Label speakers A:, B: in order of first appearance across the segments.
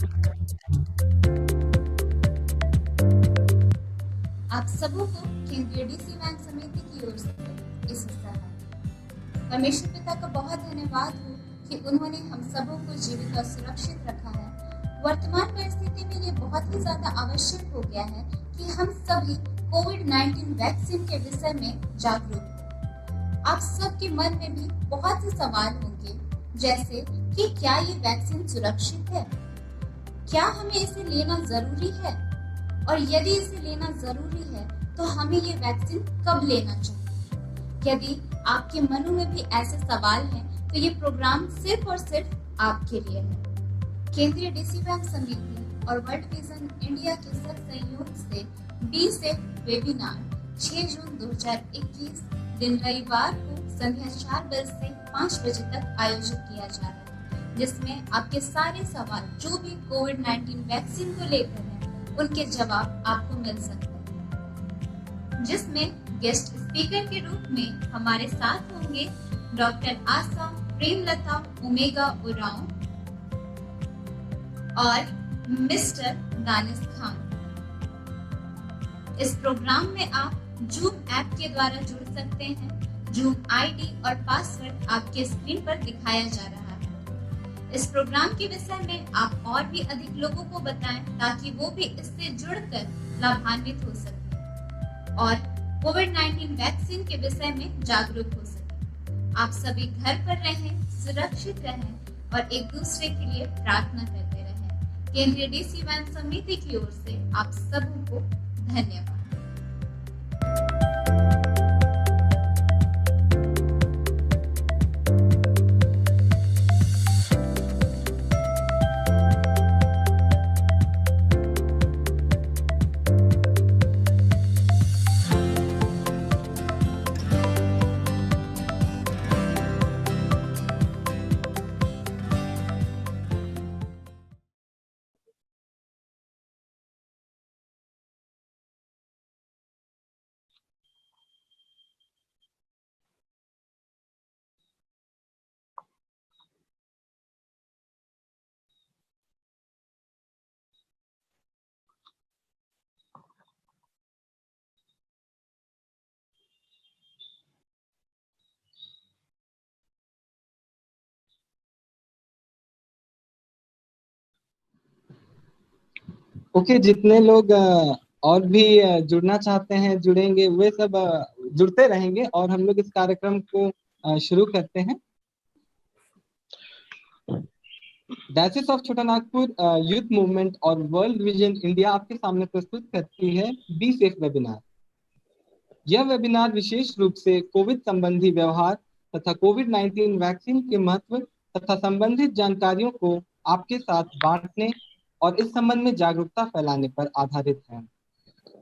A: आप सबों को केंद्रीय डीसी बैंक समिति की ओर से इस परमेश्वर पिता का बहुत धन्यवाद हो कि उन्होंने हम सबों को जीवित और सुरक्षित रखा है। वर्तमान परिस्थिति में ये बहुत ही ज्यादा आवश्यक हो गया है कि हम सभी कोविड-19 वैक्सीन के विषय में जागरूक हों। आप सबके मन में भी बहुत से सवाल होंगे, जैसे कि क्या ये वैक्सीन सुरक्षित है, क्या हमें इसे लेना जरूरी है, और यदि इसे लेना जरूरी है तो हमें ये वैक्सीन कब लेना चाहिए। यदि आपके मनों में भी ऐसे सवाल हैं तो ये प्रोग्राम सिर्फ और सिर्फ आपके लिए है। केंद्रीय डीसी बैंक समिति और वर्ल्ड विजन इंडिया के सहयोग से बी सेफ वेबिनार 6 जून 2021 दिन रविवार को संध्या 4 बजे से 5 बजे तक आयोजित किया जा रहा है, जिसमें आपके सारे सवाल जो भी कोविड-19 वैक्सीन को लेकर हैं उनके जवाब आपको मिल सकते हैं। जिसमें गेस्ट स्पीकर के रूप में हमारे साथ होंगे डॉक्टर आशा प्रेमलता ओमेगा उरांव और मिस्टर दानिश खान। इस प्रोग्राम में आप जूम ऐप के द्वारा जुड़ सकते हैं। जूम आईडी और पासवर्ड आपके स्क्रीन पर दिखाया जा रहा है। इस प्रोग्राम के विषय में आप और भी अधिक लोगों को बताएं ताकि वो भी इससे जुड़कर लाभान्वित हो सके और कोविड-19 वैक्सीन के विषय में जागरूक हो सके। आप सभी घर पर रहें, सुरक्षित रहें और एक दूसरे के लिए प्रार्थना करते रहें। केंद्रीय डीसी बैंक समिति की ओर से आप सबों को धन्यवाद।
B: ओके, जितने लोग और भी जुड़ना चाहते हैं जुड़ेंगे, वे सब जुड़ते रहेंगे और हम लोग इस कार्यक्रम को शुरू करते हैं। डायसिस ऑफ छोटा नागपुर यूथ मूवमेंट और वर्ल्ड विजन इंडिया आपके सामने प्रस्तुत करती है बी सेफ वेबिनार। यह वेबिनार विशेष रूप से कोविड संबंधी व्यवहार तथा कोविड-19 वैक्सीन के महत्व तथा संबंधित जानकारियों को आपके साथ बांटने और इस संबंध में जागरूकता फैलाने पर आधारित है।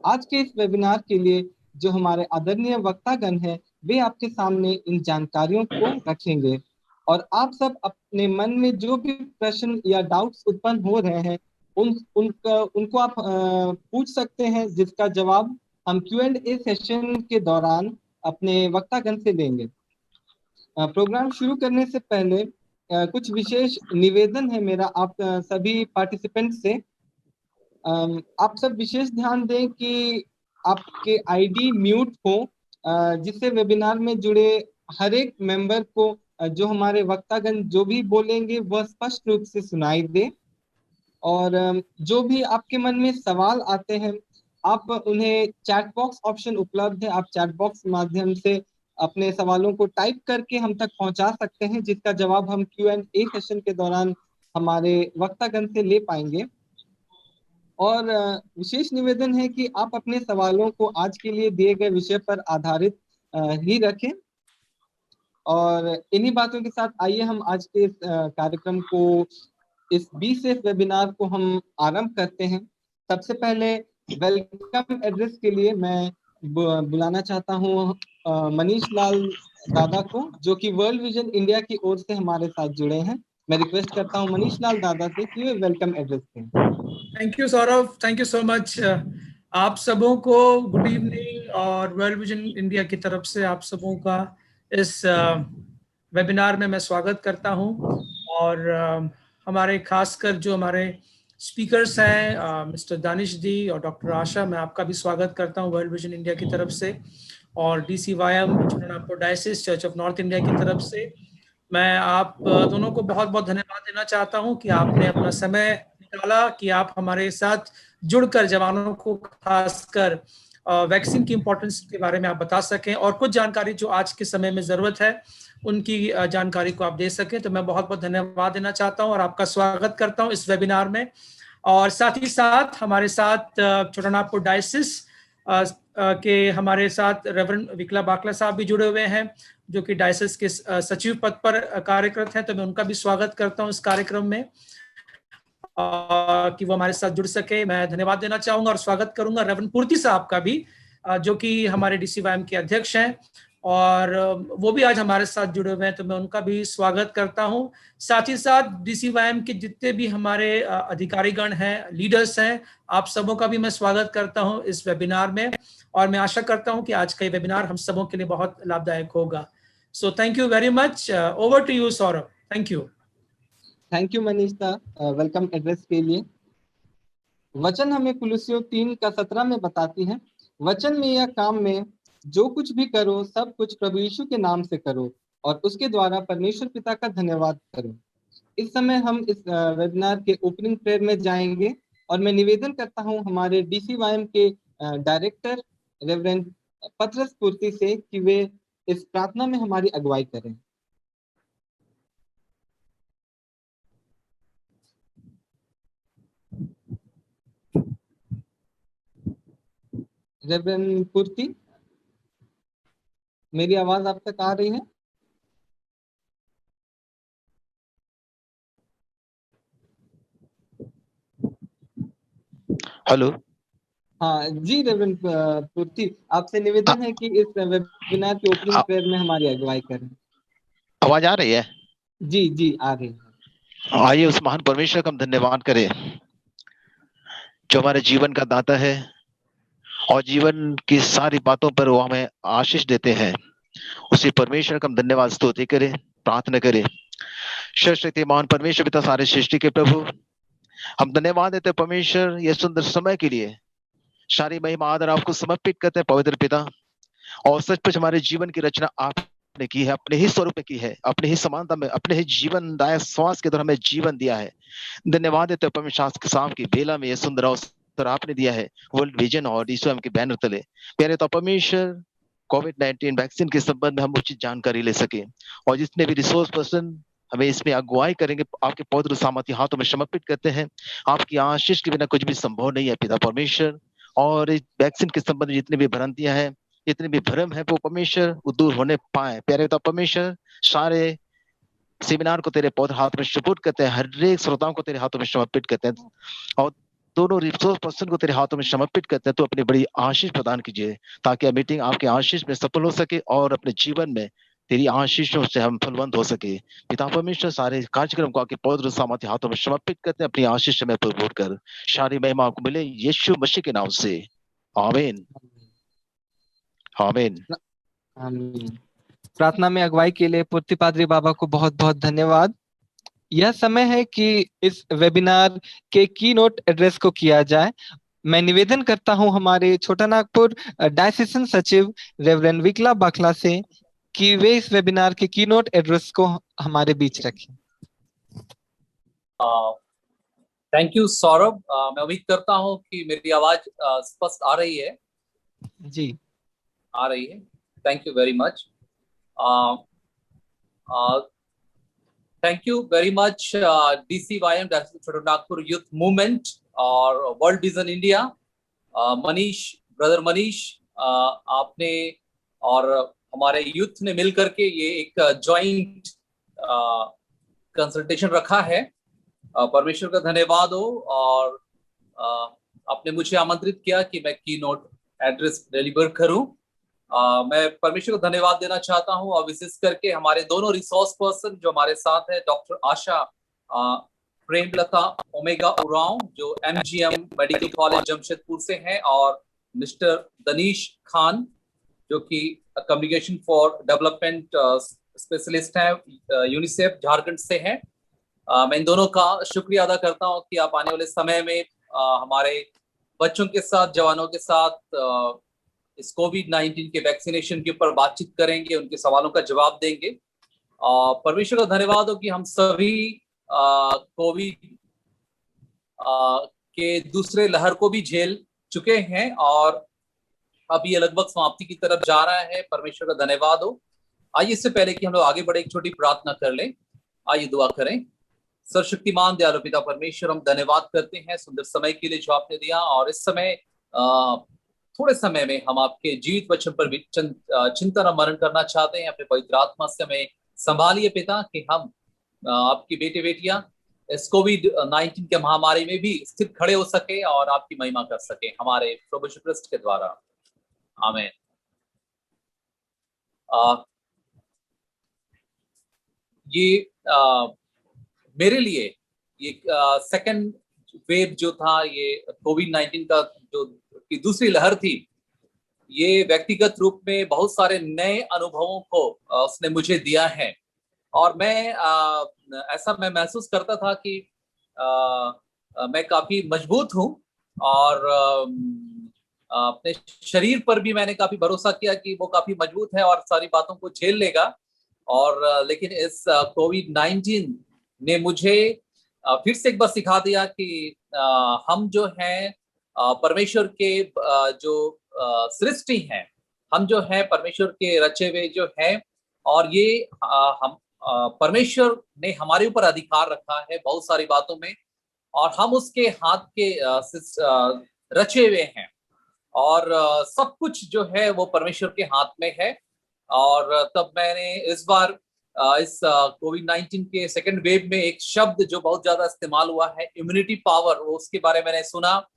B: आज के इस वेबिनार के लिए जो हमारे आदरणीय वक्तागण हैं, वे आपके सामने इन जानकारियों को रखेंगे और आप सब अपने मन में जो भी प्रश्न या डाउट्स उत्पन्न हो रहे हैं उनको आप पूछ सकते हैं, जिसका जवाब हम Q&A सेशन के दौरान अपने वक्तागण से लेंगे। प्रोग्राम शुरू करने से पहले कुछ विशेष निवेदन है मेरा आप सभी पार्टिसिपेंट से। आप सब विशेष ध्यान दें कि आपके आईडी म्यूट हो, जिससे वेबिनार में जुड़े हर एक मेंबर को जो हमारे वक्तागण जो भी बोलेंगे वह स्पष्ट रूप से सुनाई दे। और जो भी आपके मन में सवाल आते हैं, आप उन्हें चैट बॉक्स ऑप्शन उपलब्ध है, आप चैट बॉक्स माध्यम से अपने सवालों को टाइप करके हम तक पहुंचा सकते हैं, जिसका जवाब हम Q&A सेशन के दौरान हमारे वक्तागण से ले पाएंगे। और विशेष निवेदन है कि आप अपने सवालों को आज के लिए दिए गए विषय पर आधारित ही रखें। और इन्हीं बातों के साथ आइए हम आज के इस कार्यक्रम को, इस बी सेफ वेबिनार को हम आरंभ करते हैं। सबसे पहले वेलकम एड्रेस के लिए मैं बुलाना चाहता हूं मनीष लाल दादा को, जो कि वर्ल्ड विजन इंडिया की ओर से हमारे साथ जुड़े हैं। मैं रिक्वेस्ट करता हूं मनीष लाल दादा से कि वे वेलकम एड्रेस दें।
C: Thank you Saurabh, thank you so much. आप सबों को गुड इवनिंग और वर्ल्ड विजन इंडिया की तरफ से आप सबों का इस वेबिनार में मैं स्वागत करता हूं। और हमारे खासकर जो हमारे स्पीकर्स हैं मिस्टर दानिश दी और डॉक्टर आशा, मैं आपका भी स्वागत करता हूं वर्ल्ड विजन इंडिया की तरफ से, और DCYM Chotanagpur diocese church of north India की तरफ से। मैं आप दोनों को बहुत बहुत धन्यवाद देना चाहता हूं कि आपने अपना समय निकाला कि आप हमारे साथ जुड़कर जवानों को खासकर वैक्सीन की इम्पोर्टेंस के बारे में आप बता सकें, और कुछ जानकारी जो आज के समय में ज़रूरत है उनकी जानकारी को आप दे सकें। तो मैं बहुत बहुत धन्यवाद देना चाहता हूं और आपका स्वागत करता हूं इस वेबिनार में। और साथ ही साथ हमारे साथ छोटानागपुर डायसिस के हमारे साथ रेवरेंड विकला बाकला साहब भी जुड़े हुए हैं, जो कि डायसिस के सचिव पद पर कार्यरत हैं। तो मैं उनका भी स्वागत करता हूं इस कार्यक्रम में कि वो हमारे साथ जुड़ सके। मैं धन्यवाद देना चाहूंगा और स्वागत करूंगा रेवरेंड पूर्ति साहब का भी, जो कि हमारे DCYM के अध्यक्ष हैं, और वो भी आज हमारे साथ जुड़े हुए हैं। तो मैं उनका भी स्वागत करता हूं। साथ ही साथ DCYM के जितने भी हमारे अधिकारीगण हैं, लीडर्स हैं, आप सबों का भी मैं स्वागत करता हूं इस वेबिनार में, और मैं आशा करता हूं कि आज का ये वेबिनार हम सबों के लिए बहुत लाभदायक होगा। So thank you very much. Over to you Saurabh. Thank you.
B: Thank you Manisha welcome address के लिए। वचन हमें कुलुस्सियों 3:17 में बताती है, वचन में या काम में जो कुछ भी करो सब कुछ प्रभु यीशु के नाम से करो और उसके द्वारा परमेश्वर पिता का धन्यवाद करो। इस समय हम इस वेबिनार के ओपनिंग प्रेयर में जाएंगे, और मैं निवेदन करता हूं हमारे DCYM के डायरेक्टर रेवरेंड पतरस पूर्ति से कि वे इस प्रार्थना में हमारी अगुवाई करें। रेवरेंड पूर्ति, मेरी आवाज आप तक आ रही है?
D: हेलो।
B: हाँ जी रेवरेंड पूर्ति, आपसे निवेदन है कि इस वेबिनार के ओपनिंग प्रेयर में हमारी अगुवाई करें।
D: आवाज आ रही है?
B: जी जी आ रही है।
D: आइए उस महान परमेश्वर का हम धन्यवाद करें जो हमारे जीवन का दाता है और जीवन की सारी बातों पर वो हमें आशीष देते हैं। उसी परमेश्वर का हम धन्यवाद स्तुति करें, प्रार्थना करें। सर्वशक्ति महान परमेश्वर पिता, सारे सृष्टि के प्रभु, हम धन्यवाद देते हैं परमेश्वर ये सुंदर समय के लिए। सारी महिमा आदर आपको समर्पित करते हैं पवित्र पिता। और सचमुच हमारे जीवन की रचना आपने की है, अपने ही स्वरूप में की है, अपने ही समानता में, अपने ही जीवनदायक श्वास के द्वारा हमें जीवन दिया है। धन्यवाद देते हैं परमेश्वर शाम की बेला में ये सुंदर अवसर आपने दिया है वर्ल्ड विजन और DCYM के बैनर तले। प्यारे तो परमेश्वर कोविड-19 वैक्सीन के संबंध में हम उचित जानकारी ले सके, और जितने भी रिसोर्स पर्सन हमें इसमें अगुवाई करेंगे आपके पवित्र सामर्थ्य हाथों में समर्पित करते हैं। आपकी आशीष के बिना कुछ भी संभव नहीं है पिता परमेश्वर। और इस वैक्सीन के संबंध में जितने भी भ्रांतियां हैं, जितने भी भ्रम है, वो परमेश्वर वो दूर होने पाए। प्यारे तो परमेश्वर सारे सेमिनार को तेरे पवित्र हाथ में सुपुर्द करते हैं, हर एक श्रोताओं को तेरे हाथों में समर्पित करते हैं, और दोनों रिसोर्स पर्सन को तेरे हाथों में समर्पित करते हैं। तो अपनी बड़ी आशीष प्रदान कीजिए ताकि यह मीटिंग आपके आशीष में सफल हो सके और अपने जीवन में तेरी आशीषों से हम फलवंत हो सके। पिता परमेश्वर सारे कार्यक्रम को आपके पवित्र सामर्थ्य हाथों में समर्पित करते हैं, अपनी आशीष में प्रभुत कर सारी महिमा आपको मिले यीशु मसीह के नाम से, आमीन आमीन
B: आमीन। प्रार्थना में अगुवाई के लिए पूर्ति पादरी बाबा को बहुत बहुत धन्यवाद। यह समय है कि इस वेबिनार के की नोट एड्रेस को किया जाए। मैं निवेदन करता हूं हमारे छोटानागपुर डायसिसन सचिव रेवरेंड विकला बाकला से कि वे इस वेबिनार के की नोट एड्रेस को हमारे बीच रखें।
E: Thank you Saurabh. मैं उम्मीद करता हूं कि मेरी आवाज स्पष्ट आ रही है।
B: जी
E: आ रही है। Thank you very much. Thank you very much DCYM Chotanagpur youth movement और world vision India. Manish, brother Manish, आपने और हमारे यूथ ने मिलकर के ये एक जॉइंट कंसल्टेशन रखा है। परमेश्वर का धन्यवाद हो। और आपने मुझे आमंत्रित किया कि मैं की नोट एड्रेस डिलीवर करूं। मैं परमेश्वर को धन्यवाद देना चाहता हूं, और विशेष करके हमारे दोनों रिसोर्स पर्सन जो हमारे साथ है, डॉक्टर आशा प्रेमलता ओमेगा उरांव जो MGM मेडिकल कॉलेज जमशेदपुर से हैं, और मिस्टर दनीश खान जो कि कम्युनिकेशन फॉर डेवलपमेंट स्पेशलिस्ट हैं यूनिसेफ झारखंड से हैं। मैं इन दोनों का शुक्रिया अदा करता हूं कि आप आने वाले समय में हमारे बच्चों के साथ, जवानों के साथ इस कोविड-19 के वैक्सीनेशन के ऊपर बातचीत करेंगे, उनके सवालों का जवाब देंगे। परमेश्वर का धन्यवाद हो कि हम सभी कोविड के दूसरे लहर को भी झेल चुके हैं और अब ये लगभग समाप्ति की तरफ जा रहा है। परमेश्वर का धन्यवाद हो। आइए, इससे पहले कि हम लोग आगे बढ़े, एक छोटी प्रार्थना कर लें। आइए दुआ करें। सर्वशक्तिमान दयालु पिता परमेश्वर, हम धन्यवाद करते हैं सुंदर समय के लिए जो आपने दिया, और इस समय थोड़े समय में हम आपके जीवित वचन पर चिंतन और मनन करना चाहते हैं। अपने पवित्र आत्मा से हमें संभालिए पिता, कि हम आपकी बेटे बेटियां इस कोविड-19 के महामारी में भी स्थिर खड़े हो सके और आपकी महिमा कर सके, हमारे प्रभु यीशु क्रिस्ट के द्वारा। आमीन। ये मेरे लिए ये सेकंड वेव जो था, ये कोविड-19 का जो की दूसरी लहर थी, ये व्यक्तिगत रूप में बहुत सारे नए अनुभवों को उसने मुझे दिया है। और मैं ऐसा महसूस करता था कि मैं काफी मजबूत हूँ और अपने शरीर पर भी मैंने काफी भरोसा किया कि वो काफी मजबूत है और सारी बातों को झेल लेगा। और लेकिन इस कोविड-19 ने मुझे फिर से एक बार सिखा दिया कि हम जो हैं परमेश्वर के जो सृष्टि हैं, हम जो हैं परमेश्वर के रचे हुए जो हैं, और ये हम परमेश्वर ने हमारे ऊपर अधिकार रखा है बहुत सारी बातों में, और हम उसके हाथ के रचे हुए हैं, और सब कुछ जो है वो परमेश्वर के हाथ में है। और तब मैंने इस बार इस कोविड-19 के सेकंड वेव में एक शब्द जो बहुत ज्यादा इस्तेमाल हुआ है, इम्यूनिटी पावर, वो उसके बारे में मैंने सुना।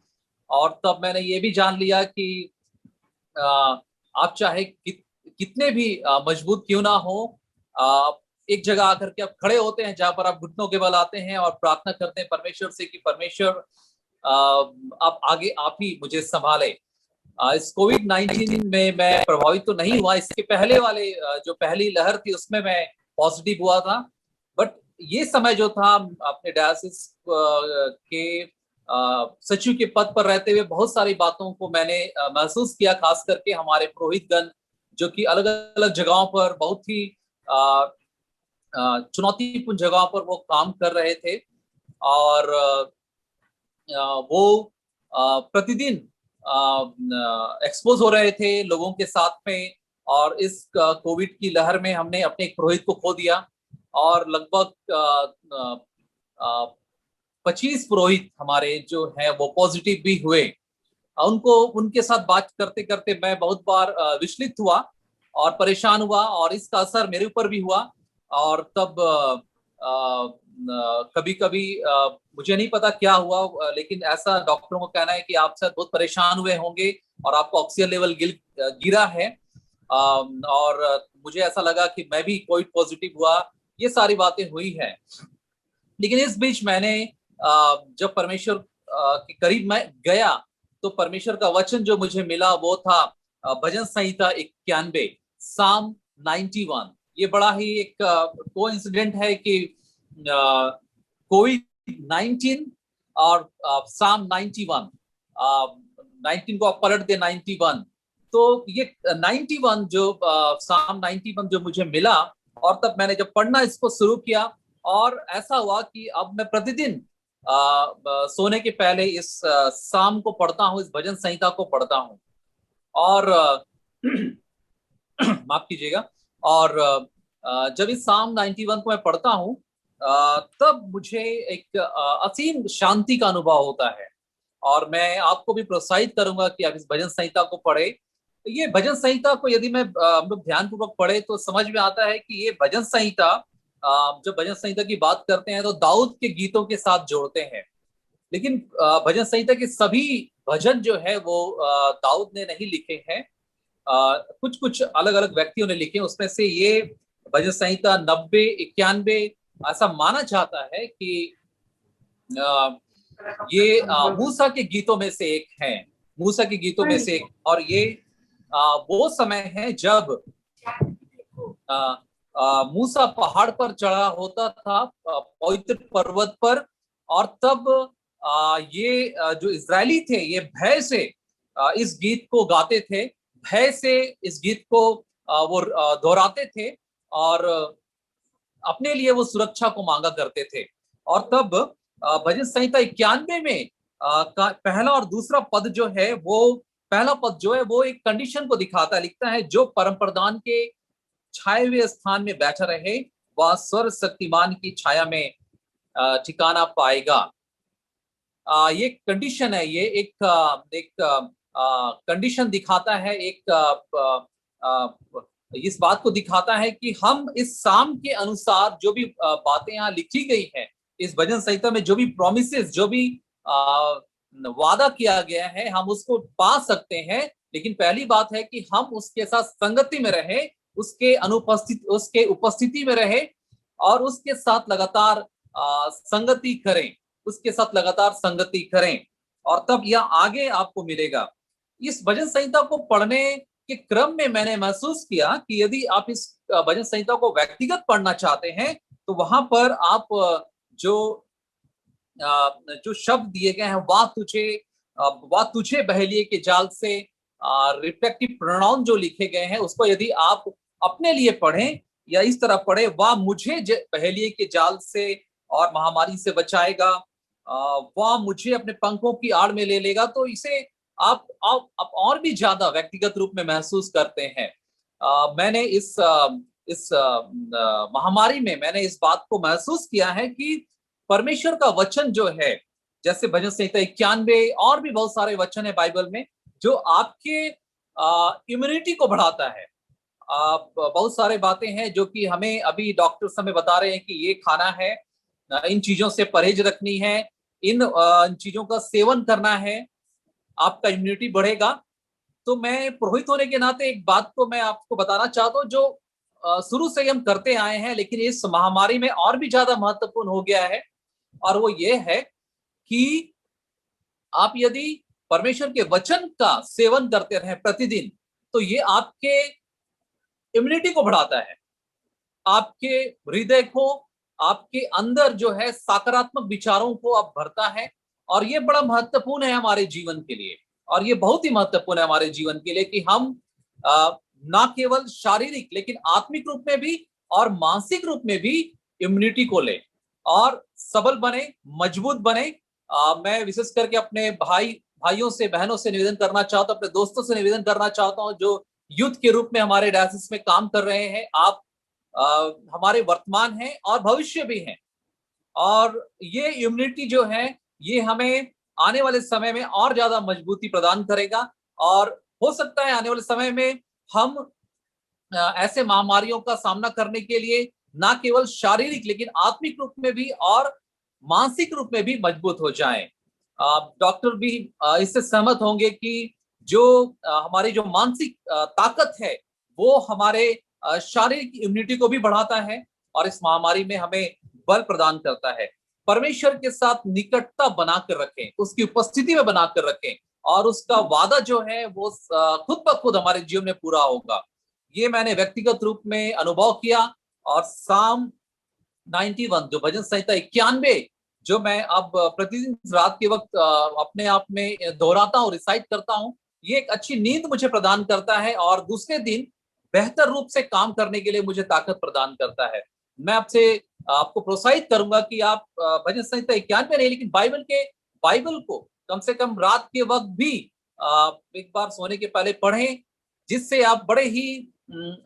E: और तब मैंने ये भी जान लिया कि आप चाहे कितने भी मजबूत क्यों ना हो, एक जगह आकर के आप खड़े होते हैं जहां पर आप घुटनों के बल आते हैं और प्रार्थना करते हैं परमेश्वर से कि परमेश्वर आप आगे, आप ही मुझे संभाले। इस कोविड-19 में मैं प्रभावित तो नहीं हुआ, इसके पहले वाले जो पहली लहर थी उसमें मैं पॉजिटिव हुआ था, बट ये समय जो था अपने डायसिस के सचिव के पद पर रहते हुए बहुत सारी बातों को मैंने महसूस किया, खास करके हमारे पुरोहितगण जो कि अलग अलग जगहों पर बहुत ही चुनौतीपूर्ण जगहों पर वो काम कर रहे थे, और वो प्रतिदिन एक्सपोज हो रहे थे लोगों के साथ में। और इस कोविड की लहर में हमने अपने एक पुरोहित को खो दिया, और लगभग 25 पुरोहित हमारे जो हैं वो पॉजिटिव भी हुए। उनके साथ बात करते करते मैं बहुत बार विचलित हुआ और परेशान हुआ, और इसका असर मेरे ऊपर भी हुआ। और तब कभी कभी मुझे नहीं पता क्या हुआ, लेकिन ऐसा डॉक्टरों को कहना है कि आप शायद बहुत परेशान हुए होंगे और आपका ऑक्सीजन लेवल गिरा है, और मुझे ऐसा लगा कि मैं भी कोविड पॉजिटिव हुआ। ये सारी बातें हुई हैं, लेकिन इस बीच मैंने जब परमेश्वर के करीब मैं गया तो परमेश्वर का वचन जो मुझे मिला वो था भजन संहिता 91, साम 91। ये बड़ा ही एक कोइंसिडेंट है कि कोविड-19 और साम 91, 19 को आप पलट दे 91, तो ये 91 जो साम 91 जो मुझे मिला, और तब मैंने जब पढ़ना इसको शुरू किया, और ऐसा हुआ कि अब मैं प्रतिदिन सोने के पहले इस साम को पढ़ता हूँ, इस भजन संहिता को पढ़ता हूँ। और माफ कीजिएगा, और जब इस साम 91 को मैं पढ़ता हूँ तब मुझे एक असीम शांति का अनुभव होता है, और मैं आपको भी प्रोत्साहित करूंगा कि आप इस भजन संहिता को पढ़े। ये भजन संहिता को यदि मैं हम लोग ध्यानपूर्वक पढ़े तो समझ में आता है कि ये भजन संहिता, जब भजन संहिता की बात करते हैं तो दाऊद के गीतों के साथ जोड़ते हैं, लेकिन भजन संहिता के सभी भजन जो है वो दाऊद ने नहीं लिखे हैं, कुछ कुछ अलग अलग व्यक्तियों ने लिखे। उसमें से ये भजन संहिता 90, 91 ऐसा माना जाता है कि ये मूसा के गीतों में से एक है, मूसा के गीतों में से एक। और ये वो समय है जब मूसा पहाड़ पर चढ़ा होता था, पवित्र पर्वत पर, और तब ये जो इजरायली थे ये भय से इस गीत को गाते थे, भय से इस गीत को वो दोहराते थे और अपने लिए वो सुरक्षा को मांगा करते थे। और तब भजन संहिता 91 में पहला और दूसरा पद जो है, वो पहला पद जो है वो एक कंडीशन को दिखाता है, लिखता है, जो परम प्रधान के छाए हुए स्थान में बैठा रहे वह स्वर्ग शक्तिमान की छाया में ठिकाना पाएगा। ये कंडीशन है, ये एक कंडीशन दिखाता है, इस बात को दिखाता है कि हम इस साम के अनुसार जो भी बातें यहाँ लिखी गई हैं, इस भजन संहिता में जो भी प्रॉमिसेस, जो भी वादा किया गया है, हम उसको पा सकते हैं। लेकिन पहली बात है कि हम उसके साथ संगति में रहे, उसके उपस्थिति में रहे और उसके साथ लगातार संगति करें, उसके साथ लगातार संगति करें, और तब यह आगे आपको मिलेगा। इस भजन संहिता को पढ़ने के क्रम में मैंने महसूस किया कि यदि आप इस भजन संहिता को व्यक्तिगत पढ़ना चाहते हैं तो वहां पर आप जो शब्द दिए गए हैं, वाह तुझे बहेलिए के जाल से, रिफ्लेक्टिव प्रोनाउन जो लिखे गए हैं, उसको यदि आप अपने लिए पढ़ें या इस तरह पढ़े, वाह मुझे बहेलिए के जाल से और महामारी से बचाएगा, वाह मुझे अपने पंखों की आड़ में ले लेगा, तो इसे आप और भी ज्यादा व्यक्तिगत रूप में महसूस करते हैं। मैंने इस महामारी में मैंने इस बात को महसूस किया है कि परमेश्वर का वचन जो है, जैसे भजन संहिता 91 और भी बहुत सारे वचन है बाइबल में, जो आपके इम्यूनिटी को बढ़ाता है। बहुत सारे बातें हैं जो कि हमें अभी डॉक्टर्स हमें बता रहे हैं कि ये खाना है, इन चीजों से परहेज रखनी है, इन चीजों का सेवन करना है, आपका इम्यूनिटी बढ़ेगा। तो मैं पुरोहित होने के नाते एक बात को मैं आपको बताना चाहता हूँ, जो शुरू से हम करते आए हैं लेकिन इस महामारी में और भी ज्यादा महत्वपूर्ण हो गया है, और वो ये है कि आप यदि परमेश्वर के वचन का सेवन करते रहें प्रतिदिन, तो ये आपके इम्यूनिटी को बढ़ाता है, आपके हृदय को, आपके अंदर जो है सकारात्मक विचारों को अब भरता है। और ये बड़ा महत्वपूर्ण है हमारे जीवन के लिए, और ये बहुत ही महत्वपूर्ण है हमारे जीवन के लिए कि हम ना केवल शारीरिक लेकिन आत्मिक रूप में भी और मानसिक रूप में भी इम्यूनिटी को लें और सबल बने, मजबूत बने। मैं विशेष करके अपने भाइयों से, बहनों से निवेदन करना चाहता हूँ, अपने दोस्तों से निवेदन करना चाहता हूँ जो यूथ के रूप में हमारे डायसिस में काम कर रहे हैं। आप हमारे वर्तमान हैं और भविष्य भी हैं, और ये इम्यूनिटी जो है ये हमें आने वाले समय में और ज्यादा मजबूती प्रदान करेगा। और हो सकता है आने वाले समय में हम ऐसे महामारियों का सामना करने के लिए ना केवल शारीरिक लेकिन आत्मिक रूप में भी और मानसिक रूप में भी मजबूत हो जाएं। डॉक्टर भी इससे सहमत होंगे कि जो हमारी जो मानसिक ताकत है वो हमारे शारीरिक इम्यूनिटी को भी बढ़ाता है और इस महामारी में हमें बल प्रदान करता है। परमेश्वर के साथ निकटता बनाकर रखें, उसकी उपस्थिति में बनाकर रखें, और उसका वादा जो है वो खुद ब खुद हमारे जीवन में पूरा होगा। ये मैंने व्यक्तिगत रूप में अनुभव किया। और साम 91 जो भजन संहिता 91 जो मैं अब प्रतिदिन रात के वक्त अपने आप में दोहराता हूँ, रिसाइट करता हूँ, ये एक अच्छी नींद मुझे प्रदान करता है और दूसरे दिन बेहतर रूप से काम करने के लिए मुझे ताकत प्रदान करता है। मैं आपको प्रोत्साहित करूंगा कि आप भजन संहिता 91 नहीं लेकिन बाइबल को कम से कम रात के वक्त भी एक बार सोने के पहले पढ़ें, जिससे आप बड़े ही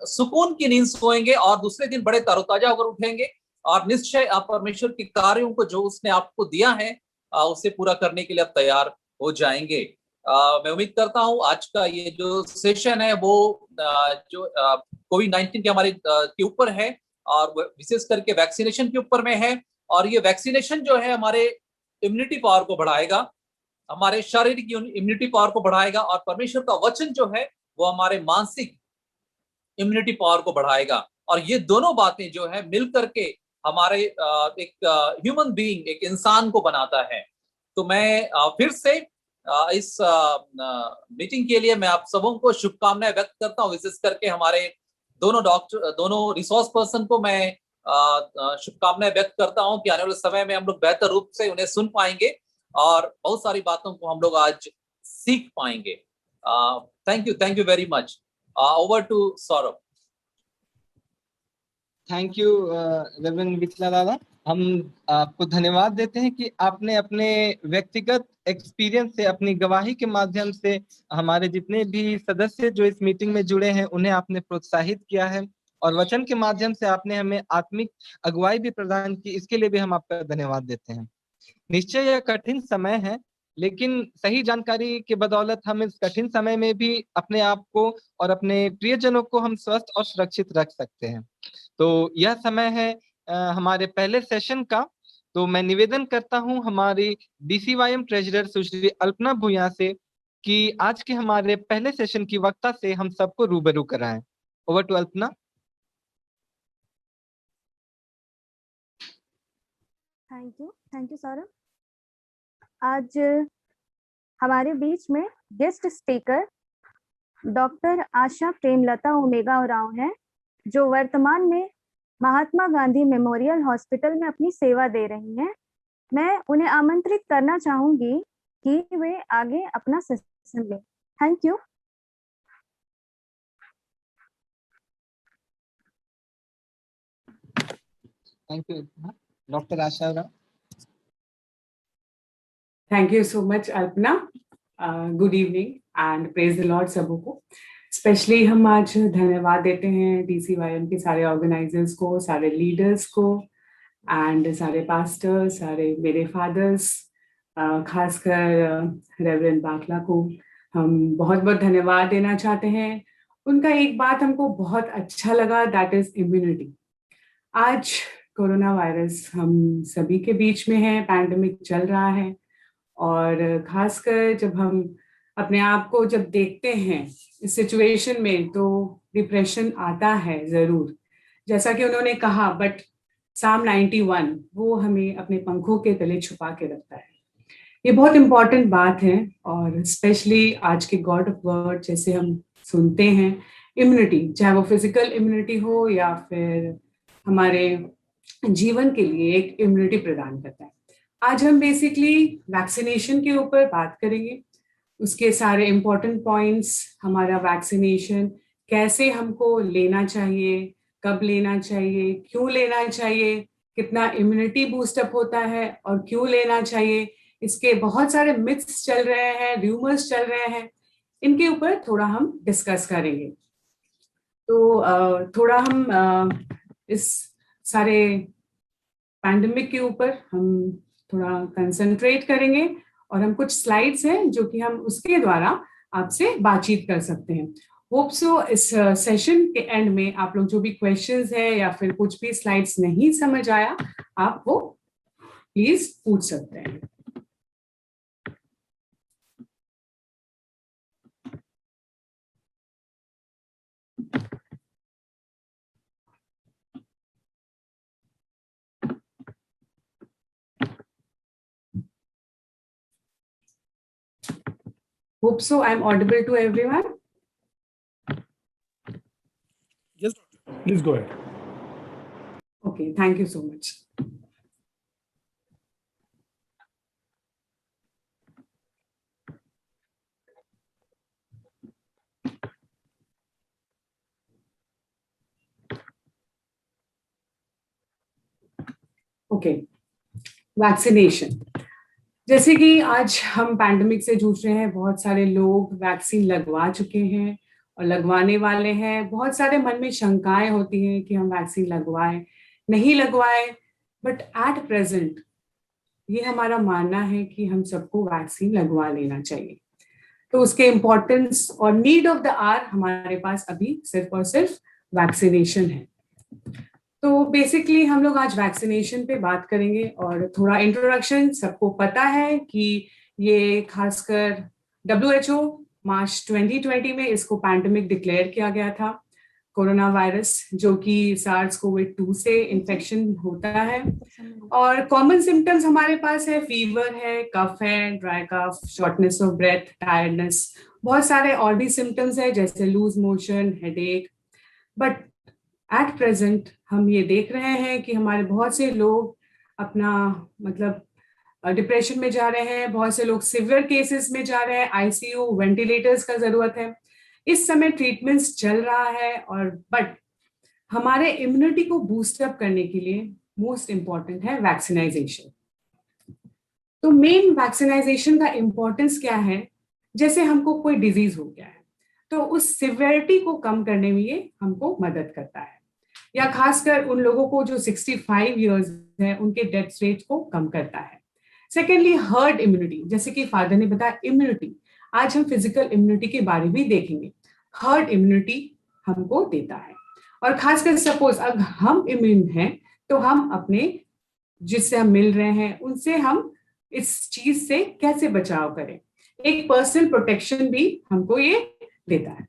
E: सुकून की नींद सोएंगे और दूसरे दिन बड़े तरोताजा होकर उठेंगे और निश्चय आप परमेश्वर के कार्यों को जो उसने आपको दिया है उसे पूरा करने के लिए आप तैयार हो जाएंगे। मैं उम्मीद करता हूं आज का ये जो सेशन है वो जो कोविड-19 के हमारे के ऊपर है और विशेष करके वैक्सीनेशन के ऊपर में है। और ये वैक्सीनेशन जो है हमारे इम्यूनिटी पावर को बढ़ाएगा, हमारे शारीरिक इम्यूनिटी पावर को बढ़ाएगा, और परमेश्वर का वचन जो है वो हमारे मानसिक इम्यूनिटी पावर को बढ़ाएगा। और ये दोनों बातें जो है मिलकर के हमारे एक ह्यूमन बीइंग, एक इंसान को बनाता है। तो मैं फिर से इस मीटिंग के लिए मैं आप सबों को शुभकामनाएं व्यक्त करता हूँ, विशेष करके हमारे दोनों रिसोर्स पर्सन को मैं शुभकामनाएं व्यक्त करता हूं कि आने वाले समय में हम लोग बेहतर रूप से उन्हें सुन पाएंगे और बहुत सारी बातों को हम लोग आज सीख पाएंगे। Thank you very much. Over to Saurabh.
B: Thank you reverend Vichla Dada. हम आपको धन्यवाद देते हैं कि आपने अपने व्यक्तिगत एक्सपीरियंस से, अपनी गवाही के माध्यम से हमारे जितने भी सदस्य जो इस मीटिंग में जुड़े हैं उन्हें आपने प्रोत्साहित किया है और वचन के माध्यम से आपने हमें आत्मिक अगुवाई भी प्रदान की। इसके लिए भी हम आपका धन्यवाद देते हैं। निश्चय यह कठिन समय है, लेकिन सही जानकारी के बदौलत हम इस कठिन समय में भी अपने आप को और अपने प्रियजनों को हम स्वस्थ और सुरक्षित रख सकते हैं। तो यह समय है हमारे पहले सेशन का। तो मैं निवेदन करता हूं हमारी DCYM ट्रेजरर सुश्री अल्पना भूया से कि आज के हमारे पहले सेशन की वक्ता से हम सबको रूबरू कराएं। Over to Alpana.
F: Thank you Saurabh. आज हमारे बीच में guest speaker doctor Asha Premlata Omega Oraon हैं, जो वर्तमान में महात्मा गांधी मेमोरियल हॉस्पिटल में अपनी सेवा दे रही हैं। मैं उन्हें आमंत्रित करना चाहूंगी कि वे आगे अपना सेशन लें। Thank you.
B: Thank you doctor Asha Oraon.
G: Thank you so much, Alpna. Good evening and praise the Lord सबों को। स्पेशली हम आज धन्यवाद देते हैं DCYM के सारे ऑर्गेनाइजर्स को, सारे लीडर्स को एंड सारे पास्टर्स, सारे मेरे फादर्स, खासकर रेवरेंड बाकला को हम बहुत बहुत धन्यवाद देना चाहते हैं। उनका एक बात हमको बहुत अच्छा लगा, दैट इज इम्यूनिटी। आज कोरोना वायरस हम सभी के बीच में है, पैंडेमिक चल रहा है और खासकर जब हम अपने आप को जब देखते हैं इस सिचुएशन में तो डिप्रेशन आता है ज़रूर, जैसा कि उन्होंने कहा, बट साम 91 वो हमें अपने पंखों के तले छुपा के रखता है। ये बहुत इम्पॉर्टेंट बात है और स्पेशली आज के गॉड ऑफ वर्ड जैसे हम सुनते हैं, इम्यूनिटी, चाहे वो फिजिकल इम्यूनिटी हो या फिर हमारे जीवन के लिए एक इम्यूनिटी प्रदान करता है। आज हम बेसिकली वैक्सीनेशन के ऊपर बात करेंगे, उसके सारे इम्पोर्टेंट पॉइंट्स, हमारा वैक्सीनेशन कैसे हमको लेना चाहिए, कब लेना चाहिए, क्यों लेना चाहिए, कितना इम्यूनिटी बूस्टअप होता है और क्यों लेना चाहिए। इसके बहुत सारे मिथ्स चल रहे हैं, र्यूमर्स चल रहे हैं, इनके ऊपर थोड़ा हम डिस्कस करेंगे। तो थोड़ा हम इस सारे पैंडेमिक के ऊपर हम थोड़ा कंसंट्रेट करेंगे और हम कुछ स्लाइड्स हैं जो कि हम उसके द्वारा आपसे बातचीत कर सकते हैं। होप सो इस सेशन के एंड में आप लोग जो भी क्वेश्चंस है या फिर कुछ भी स्लाइड्स नहीं समझ आया, आप वो प्लीज पूछ सकते हैं। Hope so I'm audible to everyone.
H: Yes, doctor. Please go ahead.
G: Okay, thank you so much. Okay, vaccination. जैसे कि आज हम पैंडेमिक से जूझ रहे हैं, बहुत सारे लोग वैक्सीन लगवा चुके हैं और लगवाने वाले हैं। बहुत सारे मन में शंकाएं होती हैं कि हम वैक्सीन लगवाएं नहीं लगवाएं, बट एट प्रेजेंट ये हमारा मानना है कि हम सबको वैक्सीन लगवा लेना चाहिए। तो उसके इम्पोर्टेंस और नीड ऑफ द आवर हमारे पास अभी सिर्फ और सिर्फ वैक्सीनेशन है। तो बेसिकली हम लोग आज वैक्सीनेशन पे बात करेंगे और थोड़ा इंट्रोडक्शन। सबको पता है कि ये खासकर WHO मार्च 2020 में इसको पैंडेमिक डिक्लेयर किया गया था, कोरोना वायरस, जो कि SARS-CoV-2 से इन्फेक्शन होता है। और कॉमन सिम्टम्स हमारे पास है, फीवर है, कफ है, dry cough, shortness of breath, tiredness, बहुत सारे और भी सिम्टम्स है जैसे loose motion, headache. But at present हम ये देख रहे हैं कि हमारे बहुत से लोग अपना मतलब डिप्रेशन में जा रहे हैं, बहुत से लोग सिवियर केसेस में जा रहे हैं, आईसीयू वेंटिलेटर्स का जरूरत है। इस समय ट्रीटमेंट्स चल रहा है और बट हमारे इम्यूनिटी को बूस्ट अप करने के लिए मोस्ट इंपॉर्टेंट है वैक्सीनाइजेशन। तो मेन वैक्सीनाइजेशन का इंपॉर्टेंस क्या है, जैसे हमको कोई डिजीज हो गया है तो उस सिवियरिटी को कम करने में ये हमको मदद करता है, या खासकर उन लोगों को जो 65 इयर्स है उनके डेथ रेट को कम करता है। सेकेंडली हर्ड इम्यूनिटी, जैसे कि फादर ने बताया इम्यूनिटी, आज हम फिजिकल इम्यूनिटी के बारे में देखेंगे। हर्ड इम्यूनिटी हमको देता है और खासकर सपोज अगर हम इम्यून हैं तो हम अपने जिससे हम मिल रहे हैं उनसे हम इस चीज से कैसे बचाव करें, एक पर्सनल प्रोटेक्शन भी हमको ये देता है।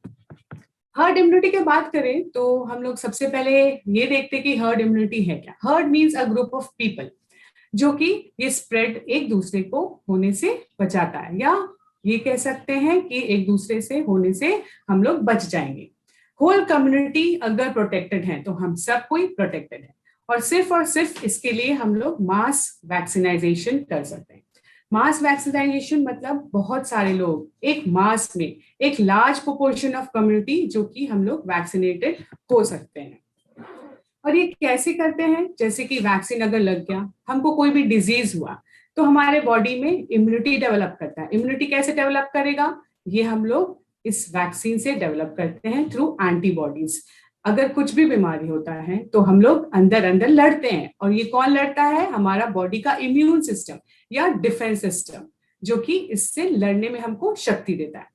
G: हर्ड इम्यूनिटी की बात करें तो हम लोग सबसे पहले ये देखते कि हर्ड इम्यूनिटी है क्या। Heard means a group of people, जो कि ये स्प्रेड एक दूसरे को होने से बचाता है, या ये कह सकते हैं कि एक दूसरे से होने से हम लोग बच जाएंगे। होल कम्युनिटी अगर प्रोटेक्टेड है तो हम सब कोई प्रोटेक्टेड है, और सिर्फ इसके लिए हम लोग मास वैक्सीनाइजेशन कर सकते हैं। मास वैक्सीनाइजेशन मतलब बहुत सारे लोग एक मास में, एक लार्ज प्रोपोर्शन ऑफ कम्युनिटी जो कि हम लोग वैक्सीनेटेड हो सकते हैं। और ये कैसे करते हैं, जैसे कि वैक्सीन अगर लग गया, हमको कोई भी डिजीज हुआ तो हमारे बॉडी में इम्यूनिटी डेवलप करता है। इम्यूनिटी कैसे डेवलप करेगा, ये हम लोग इस वैक्सीन से डेवलप करते हैं थ्रू एंटीबॉडीज। अगर कुछ भी बीमारी होता है तो हम लोग अंदर अंदर लड़ते हैं, और ये कौन लड़ता है, हमारा बॉडी का इम्यून सिस्टम या डिफेंस सिस्टम, जो कि इससे लड़ने में हमको शक्ति देता है।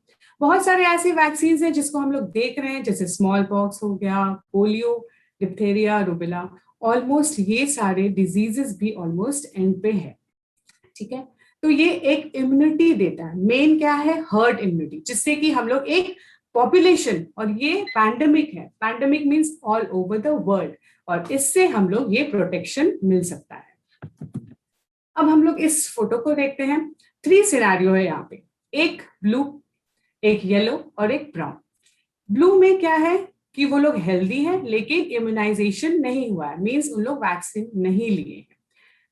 G: बहुत सारे ऐसे वैक्सीन हैं जिसको हम लोग देख रहे हैं, जैसे स्मॉल पॉक्स हो गया, पोलियो, डिप्थेरिया, रूबेला, ऑलमोस्ट ये सारे डिजीजेस भी ऑलमोस्ट एंड पे है। ठीक है, तो ये एक इम्यूनिटी देता है। मेन क्या है, हर्ड इम्यूनिटी, जिससे कि हम लोग एक पॉपुलेशन, और ये पैंडेमिक है, pandemic means all over the world, और इससे हम लोग ये प्रोटेक्शन मिल सकता है। अब हम लोग इस फोटो को देखते हैं। 3 सिनेरियो है यहाँ पे, एक ब्लू, एक येलो और एक ब्राउन। ब्लू में क्या है कि वो लोग हेल्दी हैं लेकिन इम्यूनाइजेशन नहीं हुआ है, मींस उन लोग वैक्सीन नहीं लिए हैं।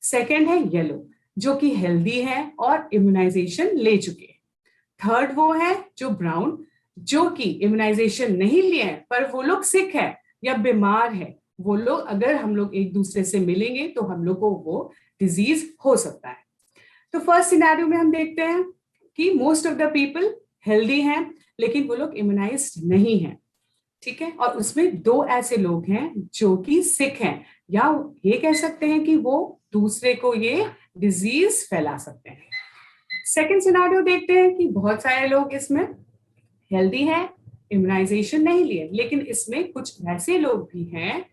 G: सेकेंड है येलो, जो कि हेल्दी है और इम्यूनाइजेशन ले चुके हैं। थर्ड वो है जो ब्राउन, जो कि इम्यूनाइजेशन नहीं लिए हैं पर वो लोग सिक है या बीमार है। वो लोग अगर हम लोग एक दूसरे से मिलेंगे तो हम लोग को वो डिजीज हो सकता है। तो फर्स्ट सिनेरियो में हम देखते हैं कि most of the people healthy हैं लेकिन वो लोग इम्यूनाइज्ड नहीं हैं। ठीक है, और उसमें 2 ऐसे लोग हैं जो कि सिक हैं, या ये कह सकते हैं कि वो दूसरे को ये डिजीज फैला सकते हैं। सेकेंड सिनेरियो देखते हैं कि बहुत सारे लोग इसमें हेल्दी हैं, इम्यूनाइजेशन नहीं लिए, लेकिन इसमें कुछ ऐसे लोग भी हैं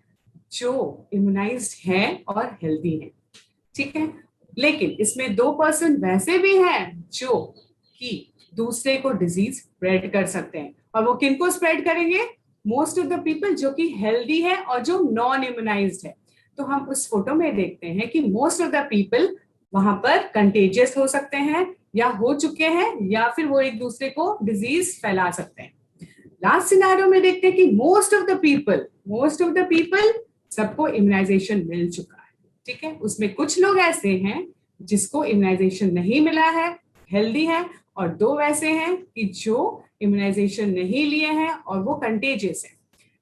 G: जो इम्यूनाइज्ड हैं और हेल्दी हैं। ठीक है, लेकिन इसमें 2% वैसे भी हैं जो कि दूसरे को डिजीज स्प्रेड कर सकते हैं, और वो किनको स्प्रेड करेंगे, मोस्ट ऑफ द पीपल जो कि हेल्दी है और जो नॉन इम्यूनाइज्ड है। तो हम उस फोटो में देखते हैं कि मोस्ट ऑफ द पीपल वहां पर कंटेजियस हो सकते हैं, या हो चुके हैं, या फिर वो एक दूसरे को डिजीज फैला सकते हैं। लास्ट सिनेरियो में देखते हैं कि मोस्ट ऑफ द पीपल सबको इम्यूनाइजेशन मिल चुका है। ठीक है, उसमें कुछ लोग ऐसे हैं जिसको इम्यूनाइजेशन नहीं मिला है, हेल्दी है, और 2 वैसे हैं कि जो इम्यूनाइजेशन नहीं लिए हैं और वो कंटेजियस है।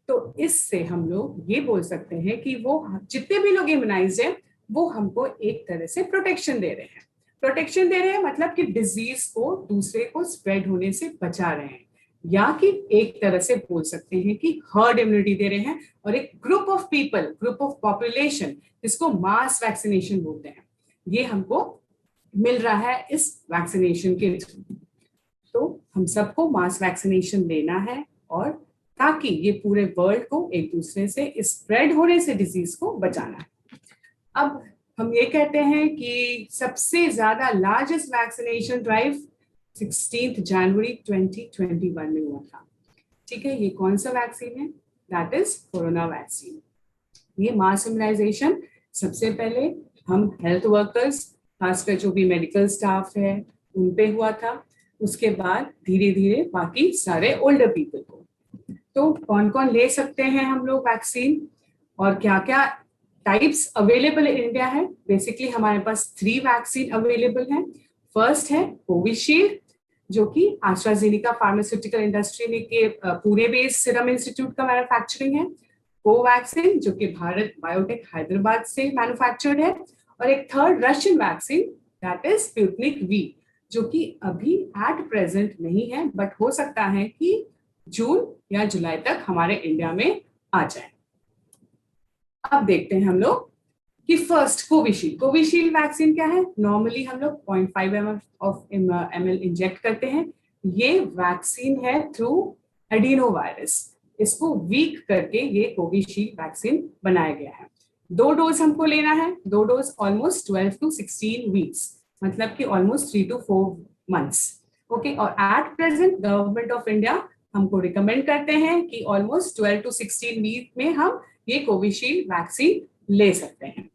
G: तो इससे हम लोग ये बोल सकते हैं कि वो जितने भी लोग इम्यूनाइज्ड हैं वो हमको एक तरह से प्रोटेक्शन दे रहे हैं। मतलब कि डिजीज को दूसरे को स्प्रेड होने से बचा रहे हैं, या कि एक तरह से बोल सकते हैं कि हर्ड इम्यूनिटी दे रहे हैं, और एक group of people, group of population, जिसको मास वैक्सीनेशन बोलते हैं, ये हमको मिल रहा है इस वैक्सीनेशन के थ्रू। तो हम सबको मास वैक्सीनेशन लेना है, और ताकि ये पूरे वर्ल्ड को एक दूसरे से स्प्रेड होने से डिजीज को बचाना है। अब हम ये कहते हैं कि सबसे ज्यादा लार्जेस्ट वैक्सीनेशन ड्राइव 16 जनवरी 2021 में हुआ था। ठीक है, ये कौन सा वैक्सीन है, दैट इज कोरोना वैक्सीन। ये मास इम्यूनाइजेशन सबसे पहले हम हेल्थ वर्कर्स, खासकर जो भी मेडिकल स्टाफ है, उन पे हुआ था। उसके बाद धीरे धीरे बाकी सारे ओल्डर पीपल को। तो कौन कौन ले सकते हैं हम लोग वैक्सीन और क्या क्या टाइप्स अवेलेबल इन इंडिया है। बेसिकली हमारे पास 3 वैक्सीन अवेलेबल हैं। फर्स्ट है कोविशील्ड, जो कि एस्ट्राजेनेका फार्मास्यूटिकल इंडस्ट्री ने के पुणे बेस्ड सीरम इंस्टीट्यूट का मैन्युफैक्चरिंग है। कोवैक्सीन, जो कि भारत बायोटेक हैदराबाद से मैन्युफैक्चर्ड है। और एक third Russian vaccine, that is Sputnik V, जो कि अभी एट प्रेजेंट नहीं है, बट हो सकता है कि जून या जुलाई तक हमारे इंडिया में आ जाए। अब देखते हैं हम लोग कि फर्स्ट कोविशील्ड वैक्सीन क्या है। नॉर्मली हम लोग 0.5 ml इंजेक्ट करते हैं। ये वैक्सीन है थ्रू एडिनो वायरस, इसको वीक करके ये कोविशील्ड वैक्सीन बनाया गया है। 2 डोज हमको लेना है, 2 डोज ऑलमोस्ट 12 to 16 वीक्स, मतलब कि ऑलमोस्ट 3 to 4 months। ओके, और at present government of India हमको रिकमेंड करते हैं कि ऑलमोस्ट 12 to 16 वीक में हम ये कोविशील्ड वैक्सीन ले सकते हैं।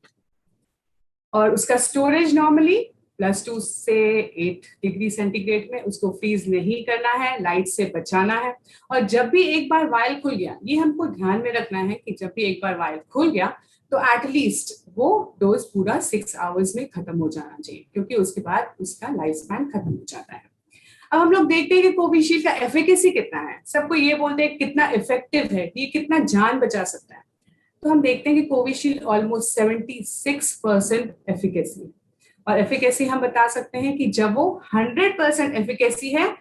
G: और उसका स्टोरेज नॉर्मली +2 से 8 डिग्री सेंटीग्रेड में, उसको फ्रीज नहीं करना है, लाइट से बचाना है। और जब भी एक बार वायल खुल गया, ये हमको ध्यान में रखना है कि जब भी एक बार वायल खुल गया तो एटलीस्ट वो डोज पूरा 6 आवर्स में खत्म हो जाना चाहिए, क्योंकि उसके बाद उसका लाइफ स्पैन खत्म हो जाता है। अब हम लोग देखते हैं कि कोविशील्ड का एफिकेसी कितना है। सबको ये बोलते हैं कितना इफेक्टिव है, ये कितना जान बचा सकता है। तो हम देखते हैं कि कोविशील्ड ऑलमोस्ट 76% एफिकेसी, और एफिकेसी हम बता सकते हैं कि जब वो 100% एफिकेसी है,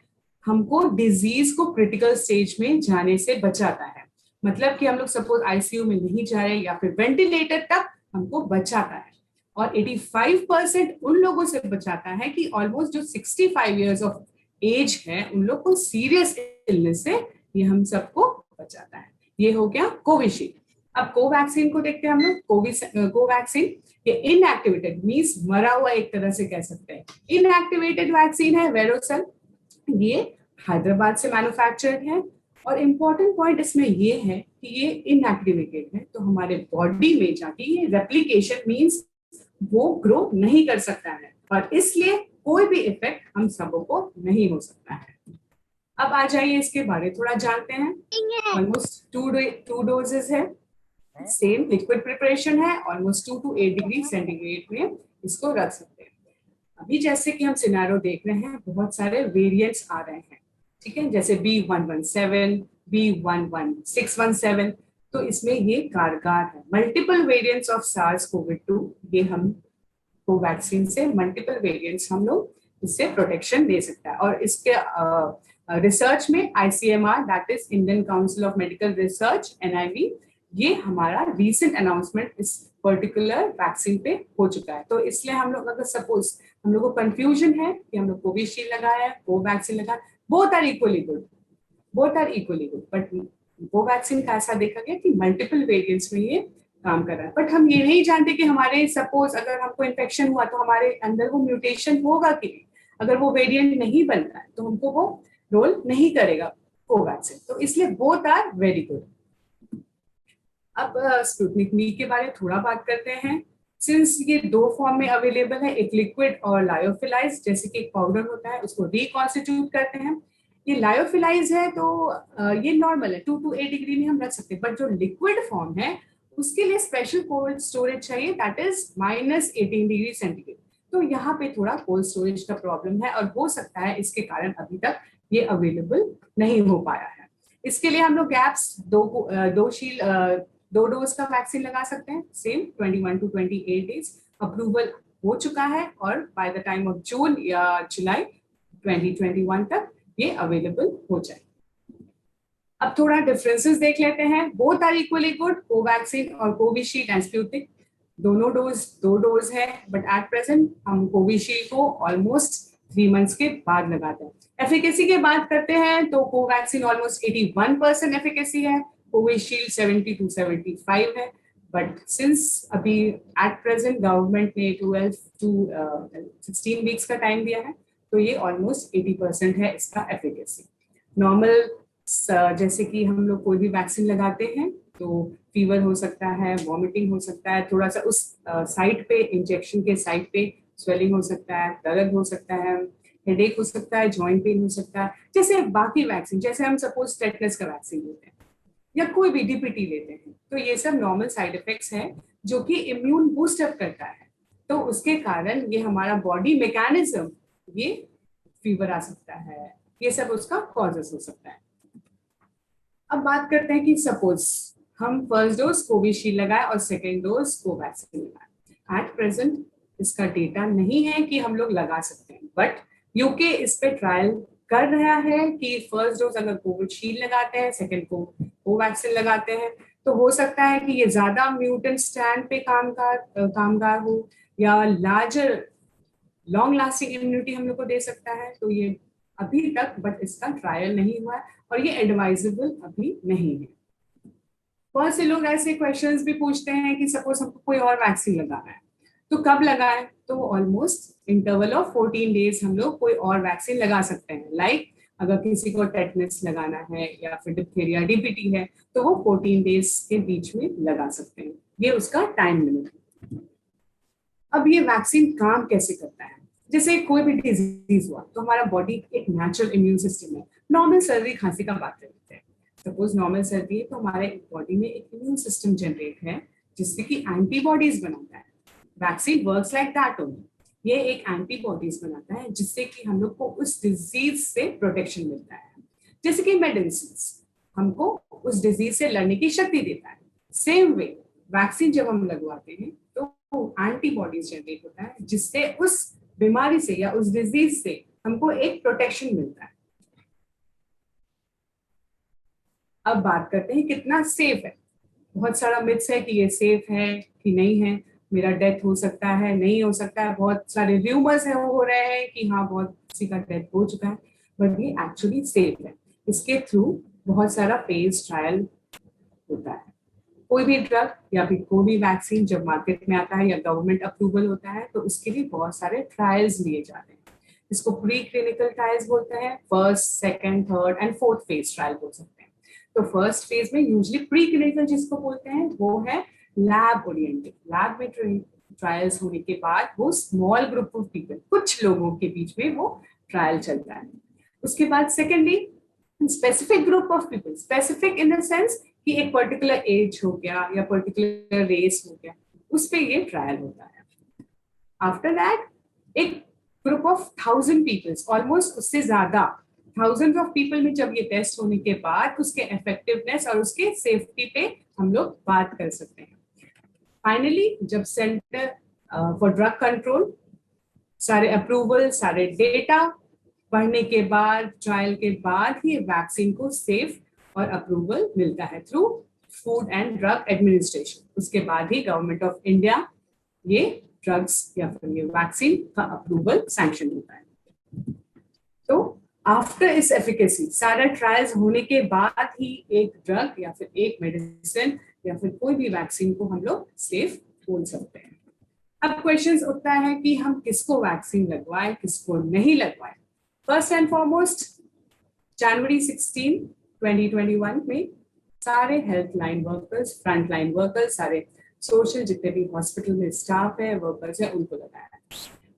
G: हमको डिजीज को क्रिटिकल स्टेज में जाने से बचाता है। मतलब कि हम लोग सपोज आईसीयू में नहीं जा रहे या फिर वेंटिलेटर तक हमको बचाता है। और 85% उन लोगों से बचाता है कि ऑलमोस्ट जो 65 इयर्स ऑफ एज है, उन लोग को सीरियस इलनेस से ये हम सबको बचाता है। ये हो गया कोविशील्ड। अब कोवैक्सीन को देखते हैं हम लोग। कोवैक्सीन ये इनएक्टिवेटेड मींस मरा हुआ एक तरह से कह सकते हैं। इनएक्टिवेटेड वैक्सीन है वेरोसेल, ये हैदराबाद से मैन्युफैक्चर्ड है। और इम्पोर्टेंट पॉइंट इसमें ये है कि ये इनएक्टिवेटेड है, तो हमारे बॉडी में जाके ये रेप्लिकेशन मींस वो ग्रो नहीं कर सकता है, और इसलिए कोई भी इफेक्ट हम सबों को नहीं हो सकता है। अब आ जाइए इसके बारे थोड़ा जानते हैं। ऑलमोस्ट 2 डोजेस है, सेम लिक्विड प्रिपरेशन है, ऑलमोस्ट 2 to 8 डिग्री सेंटीग्रेड में इसको रख सकते हैं। अभी जैसे कि हम सिनेरियो देख रहे हैं, बहुत सारे वेरिएंट्स आ रहे हैं, ठीक है, जैसे B117, B11617, तो इसमें ये कारगर है। मल्टीपल वेरिएंट्स ऑफ SARS-CoV-2, ये हम कोवैक्सीन से मल्टीपल वेरिएंट्स हम लोग इससे प्रोटेक्शन दे सकता है। और इसके रिसर्च में ICMR, that is Indian council of medical research, NIV, ये हमारा रीसेंट अनाउंसमेंट इस पर्टिकुलर वैक्सीन पे हो चुका है। तो इसलिए हम लोग अगर सपोज हम लोग को कंफ्यूजन है कि हम लोग कोविशील्ड लगाया है, कोवैक्सीन लगाया, both are equally good, but Covaxin का ऐसा देखा गया कि मल्टीपल वेरिएंट्स में ये काम कर रहा है। बट हम ये नहीं जानते कि हमारे सपोज अगर हमको इन्फेक्शन हुआ तो हमारे अंदर वो म्यूटेशन होगा कि नहीं। अगर वो वेरिएंट नहीं बनता है तो हमको वो रोल नहीं करेगा कोवैक्सीन, तो इसलिए बोथ आर वेरी गुड। अब स्पुतनिक वी के बारे में थोड़ा बात करते हैं। सिंस ये 2 फॉर्म में अवेलेबल है, एक लिक्विड और लायोफिलाइज, जैसे कि एक पाउडर होता है उसको रिकॉन्स्टिट्यूट करते हैं। ये लायोफिलाइज है तो ये नॉर्मल है, 2 to 8 डिग्री में हम रख सकते हैं। बट जो लिक्विड फॉर्म है उसके लिए स्पेशल कोल्ड स्टोरेज चाहिए, दैट इज -18 डिग्री सेंटीग्रेड। तो यहाँ पे थोड़ा कोल्ड स्टोरेज का प्रॉब्लम है, और हो सकता है इसके कारण अभी तक ये अवेलेबल नहीं हो पाया है। इसके लिए हम लोग गैप्स 2 डोज का वैक्सीन लगा सकते हैं, सेम 21 to 28 डेज। अप्रूवल हो चुका है, और by the time of June या जुलाई 2021 तक ये अवेलेबल हो जाए। अब थोड़ा डिफरेंसेस देख लेते हैं। Both are equally good, Covaxin और कोविशील्ड एंड स्पुतनिक, दोनों डोज 2 डोज है, बट एट प्रेजेंट हम कोविशील्ड को ऑलमोस्ट 3 मंथ्स के बाद लगाते हैं। एफिकेसी की बात करते हैं तो कोवैक्सीन ऑलमोस्ट 81% एफिकेसी है, कोविशील्ड 70 to 75 है। बट सिंस अभी एट प्रेजेंट गवर्नमेंट ने 12 to 16 वीक्स का टाइम दिया है, तो ये ऑलमोस्ट 80% है इसका एफिकेसी। नॉर्मल जैसे कि हम लोग कोई भी वैक्सीन लगाते हैं तो फीवर हो सकता है, वॉमिटिंग हो सकता है, थोड़ा सा उस साइट पे, इंजेक्शन के साइट पे स्वेलिंग हो सकता है, दर्द हो सकता है, हेडेक हो सकता है, जॉइंट पेन हो सकता है, जैसे बाकी वैक्सीन, जैसे हम सपोज टेटनस का वैक्सीन लेते हैं या कोई भी डीपीटी लेते हैं, तो ये सब नॉर्मल साइड इफेक्ट्स हैं जो कि इम्यून बूस्ट अप करता है। तो उसके कारण ये हमारा बॉडी मैकेनिज्म, ये फीवर आ सकता है, ये सब उसका कॉजेस हो सकता है। अब बात करते हैं कि सपोज हम फर्स्ट डोज कोविशील्ड लगाए और सेकेंड डोज कोवैक्सीन लगाए। एट प्रेजेंट इसका डेटा नहीं है कि हम लोग लगा सकते हैं, बट यूके इस पे ट्रायल कर रहा है कि फर्स्ट डोज अगर कोविशील्ड लगाते हैं, सेकेंड को कोवैक्सीन लगाते हैं, तो हो सकता है कि ये ज्यादा म्यूटेंट स्टैंड पे कामगार हो या लार्जर लॉन्ग लास्टिंग इम्यूनिटी हम लोग को दे सकता है। तो ये अभी तक बट इसका ट्रायल नहीं हुआ है और ये एडवाइजेबल अभी नहीं है। बहुत से लोग ऐसे क्वेश्चंस भी पूछते हैं कि सपोज हमको कोई और वैक्सीन लगाना है तो कब लगाएं, तो ऑलमोस्ट इंटरवल ऑफ 14 डेज हम लोग कोई और वैक्सीन लगा सकते हैं। लाइक अगर किसी को टेटनस लगाना है या फिर डिप्थीरिया डीपीटी है तो वो 14 डेज के बीच में लगा सकते हैं, ये उसका टाइम लिमिट है। अब ये वैक्सीन काम कैसे करता है, जैसे कोई भी डिजीज हुआ तो हमारा बॉडी एक नेचुरल इम्यून सिस्टम है। नॉर्मल सर्दी खांसी का बात करते हैं, सपोज नॉर्मल सर्दी है तो हमारे बॉडी में एक इम्यून सिस्टम जनरेट है जिससे कि एंटीबॉडीज बनाता है। Vaccine works like that only, ये एक एंटीबॉडीज बनाता है जिससे कि हम लोग को उस डिजीज से प्रोटेक्शन मिलता है। जैसे कि मेडिसिन हमको उस डिजीज से लड़ने की शक्ति देता है, सेम वे वैक्सीन जब हम लगवाते हैं तो एंटीबॉडीज जनरेट होता है जिससे उस बीमारी से या उस डिजीज से हमको एक प्रोटेक्शन मिलता है। अब बात करते हैं कितना सेफ है। बहुत सारा मिथ्स है कि ये सेफ है कि नहीं है, मेरा डेथ हो सकता है, नहीं हो सकता है, बहुत सारे र्यूमर्स है हो रहे हैं कि हाँ बहुत किसी का डेथ हो चुका है, बट ये एक्चुअली सेफ है। इसके थ्रू बहुत सारा फेज ट्रायल होता है। कोई भी ड्रग या फिर कोई भी वैक्सीन जब मार्केट में आता है या गवर्नमेंट अप्रूवल होता है तो उसके लिए बहुत सारे ट्रायल्स लिए जाते हैं। इसको प्री क्लिनिकल ट्रायल्स बोलते हैं, first, second, third and fourth phase trial बोल सकते हैं। तो फर्स्ट फेज में यूजुअली प्री क्लिनिकल जिसको बोलते हैं वो है लैब ओरिएंटेड। लैब में ट्रायल्स होने के बाद वो स्मॉल ग्रुप ऑफ पीपल, कुछ लोगों के बीच में वो ट्रायल चलता है। उसके बाद secondly specific group of people, specific in the sense कि एक पर्टिकुलर एज हो गया या पर्टिकुलर रेस हो गया, उस पे ये ट्रायल होता है। आफ्टर दैट एक ग्रुप ऑफ 1000 पीपल्स, ऑलमोस्ट उससे ज्यादा थाउजेंड्स ऑफ पीपल में जब ये टेस्ट होने के बाद उसके इफेक्टिवनेस और उसके सेफ्टी पे हम लोग बात कर सकते हैं। फाइनली जब सेंटर फॉर ड्रग कंट्रोल सारे अप्रूवल, सारे डेटा पढ़ने के बाद, ट्रायल के बाद ही वैक्सीन को सेफ और अप्रूवल मिलता है through food and drug administration. उसके बाद ही गवर्नमेंट ऑफ इंडिया ये ड्रग्स या फिर ये वैक्सीन का अप्रूवल सैंक्शन होता है। तो आफ्टर इस एफिकेसी सारा ट्रायल्स होने के बाद ही एक ड्रग या फिर एक मेडिसिन या फिर कोई भी वैक्सीन को हम लोग सेफ बोल सकते हैं। अब क्वेश्चन उठता है कि हम किसको वैक्सीन लगवाएं, किसको नहीं लगवाएं। फर्स्ट एंड फॉरमोस्ट जनवरी 16, 2021 में सारे health line workers, front line workers, सारे सोशल जितने भी हॉस्पिटल में स्टाफ है, वर्कर्स है, उनको लगाया।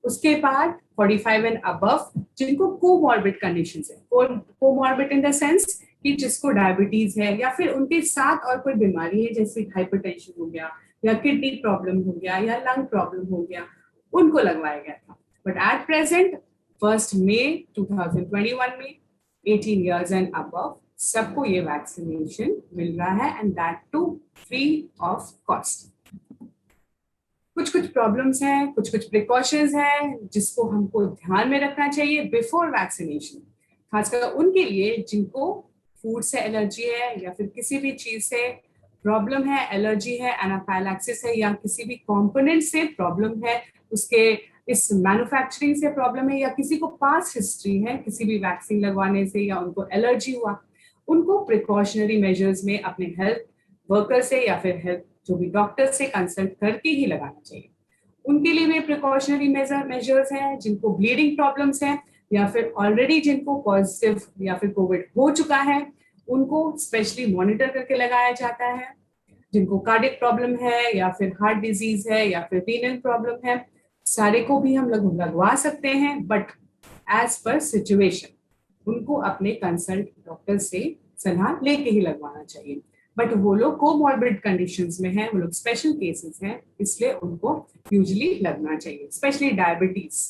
G: उसके बाद 45 एंड अबव जिनको कोमॉर्बिड कंडीशंस है, कोमॉर्बिड इन द सेंस कि जिसको डायबिटीज है या फिर उनके साथ और कोई बीमारी है जैसे हाइपरटेंशन हो गया या किडनी प्रॉब्लम हो गया या लंग प्रॉब्लम हो गया, उनको लगवाया गया था। बट एट प्रेजेंट 1 मई 2021 में 18 इयर्स एंड अबव सबको ये वैक्सीनेशन मिल रहा है and that too free of cost. कुछ प्रॉब्लम्स हैं, कुछ प्रिकॉशंस हैं जिसको हमको ध्यान में रखना चाहिए बिफोर वैक्सीनेशन, खासकर उनके लिए जिनको फूड से एलर्जी है या फिर किसी भी चीज से प्रॉब्लम है, एलर्जी है, एनाफाइलैक्सिस है या किसी भी कंपोनेंट से प्रॉब्लम है, उसके इस मैन्युफैक्चरिंग से प्रॉब्लम है या किसी को पास्ट हिस्ट्री है किसी भी वैक्सीन लगवाने से या उनको एलर्जी हुआ, उनको प्रिकॉशनरी मेजर्स में अपने हेल्थ वर्कर से या फिर हेल्थ जो भी डॉक्टर से कंसल्ट करके ही लगाना चाहिए। उनके लिए भी प्रिकॉशनरी मेजर्स हैं जिनको ब्लीडिंग प्रॉब्लम्स हैं या फिर ऑलरेडी जिनको पॉजिटिव या फिर कोविड हो चुका है उनको स्पेशली मॉनिटर करके लगाया जाता है। जिनको कार्डियक प्रॉब्लम है या फिर हार्ट डिजीज है या फिर रीनल प्रॉब्लम है, सारे को भी हम लोग लगवा सकते हैं, बट एज पर सिचुएशन उनको अपने कंसल्ट डॉक्टर से सलाह लेके ही लगवाना चाहिए। बट वो लोग कोमॉर्बिड कंडीशंस में हैं, वो लोग स्पेशल केसेस हैं, इसलिए उनको यूजुअली लगना चाहिए, स्पेशली डायबिटीज।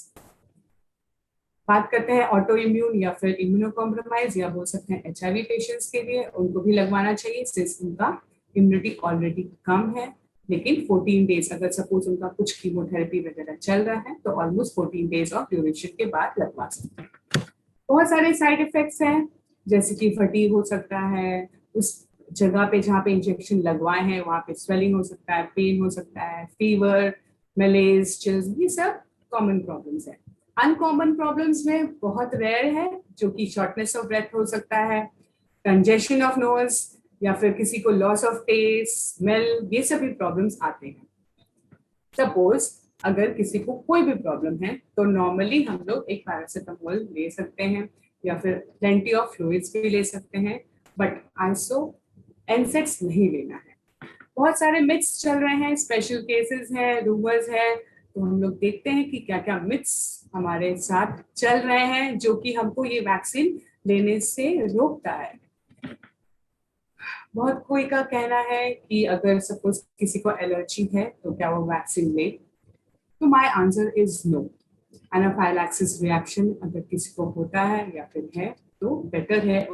G: बात करते हैं ऑटो इम्यून या फिर इम्यूनो कॉम्प्रोमाइज या बोल सकते हैं HIV पेशेंट्स के लिए, उनको भी लगवाना चाहिए सिंस उनका इम्यूनिटी ऑलरेडी कम है। लेकिन 14 डेज, अगर सपोज उनका कुछ कीमोथेरेपी वगैरह चल रहा है तो ऑलमोस्ट 14 डेज ऑफ ड्यूरेशन के बाद लगवा सकते हैं। बहुत सारे साइड इफेक्ट्स हैं, जैसे कि फटीग हो सकता है, उस जगह पे जहाँ पे इंजेक्शन लगवाए हैं वहाँ पे स्वेलिंग हो सकता है, पेन हो सकता है, फीवर, मलेज, चिल्स, ये सब कॉमन प्रॉब्लम्स है। अनकॉमन प्रॉब्लम्स में बहुत रेयर है, जो कि शॉर्टनेस ऑफ ब्रेथ हो सकता है, कंजेशन ऑफ नोज, या फिर किसी को लॉस ऑफ टेस्ट, स्मेल, ये सभी प्रॉब्लम्स आते हैं। सपोज अगर किसी को कोई भी प्रॉब्लम है तो नॉर्मली हम लोग एक पैरासिटामोल ले सकते हैं या फिर प्लेंटी ऑफ फ्लूइड्स भी ले सकते हैं, बट आइसो एनसेट्स नहीं लेना है। बहुत सारे मिथ्स चल रहे हैं, स्पेशल केसेस हैं, रूमर्स है, तो हम लोग देखते हैं कि क्या क्या मिथ्स हमारे साथ चल रहे हैं जो कि हमको ये वैक्सीन लेने से रोकता है। बहुत कोई का कहना है कि अगर सपोज किसी को एलर्जी है तो क्या वो वैक्सीन ले, तो my answer is no. Anaphylaxis reaction अगर किसी को होता है या फिर है तो बेटर है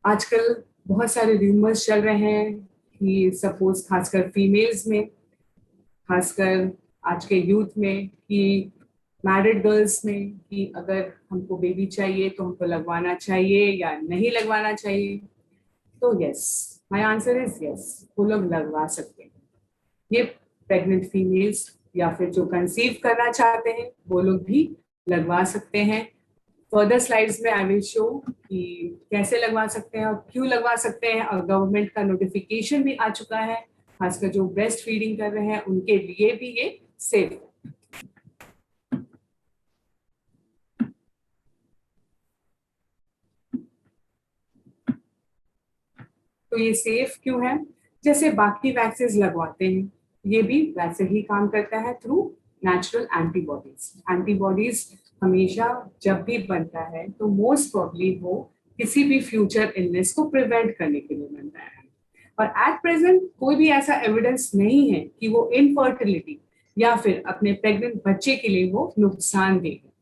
G: आजकल बहुत सारे रूमर्स चल रहे हैं कि सपोज खासकर फीमेल्स में, खासकर आज के यूथ में, कि मैरिड गर्ल्स में, कि अगर हमको बेबी चाहिए तो हमको लगवाना चाहिए या नहीं लगवाना चाहिए। तो yes, my answer is yes, वो लोग लगवा सकते हैं। ये प्रेग्नेंट फीमेल्स या फिर जो कंसीव करना चाहते हैं वो लोग भी लगवा सकते हैं। फर्दर स्लाइड्स में आई विल शो कि कैसे लगवा सकते हैं और क्यों लगवा सकते हैं, और गवर्नमेंट का नोटिफिकेशन भी आ चुका है, खासकर जो ब्रेस्ट फीडिंग कर रहे हैं उनके लिए भी ये सेफ है। तो ये सेफ क्यों है? जैसे बाकी वैक्सीन लगवाते हैं, ये भी वैसे ही काम करता है थ्रू नेचुरल एंटीबॉडीज। एंटीबॉडीज हमेशा जब भी बनता है तो मोस्ट प्रॉब्ली वो किसी भी फ्यूचर इलनेस को प्रिवेंट करने के लिए बनता है, और एट प्रेजेंट कोई भी ऐसा एविडेंस नहीं है कि वो इनफर्टिलिटी या फिर अपने प्रेग्नेंट बच्चे के लिए वो नुकसानदेह है।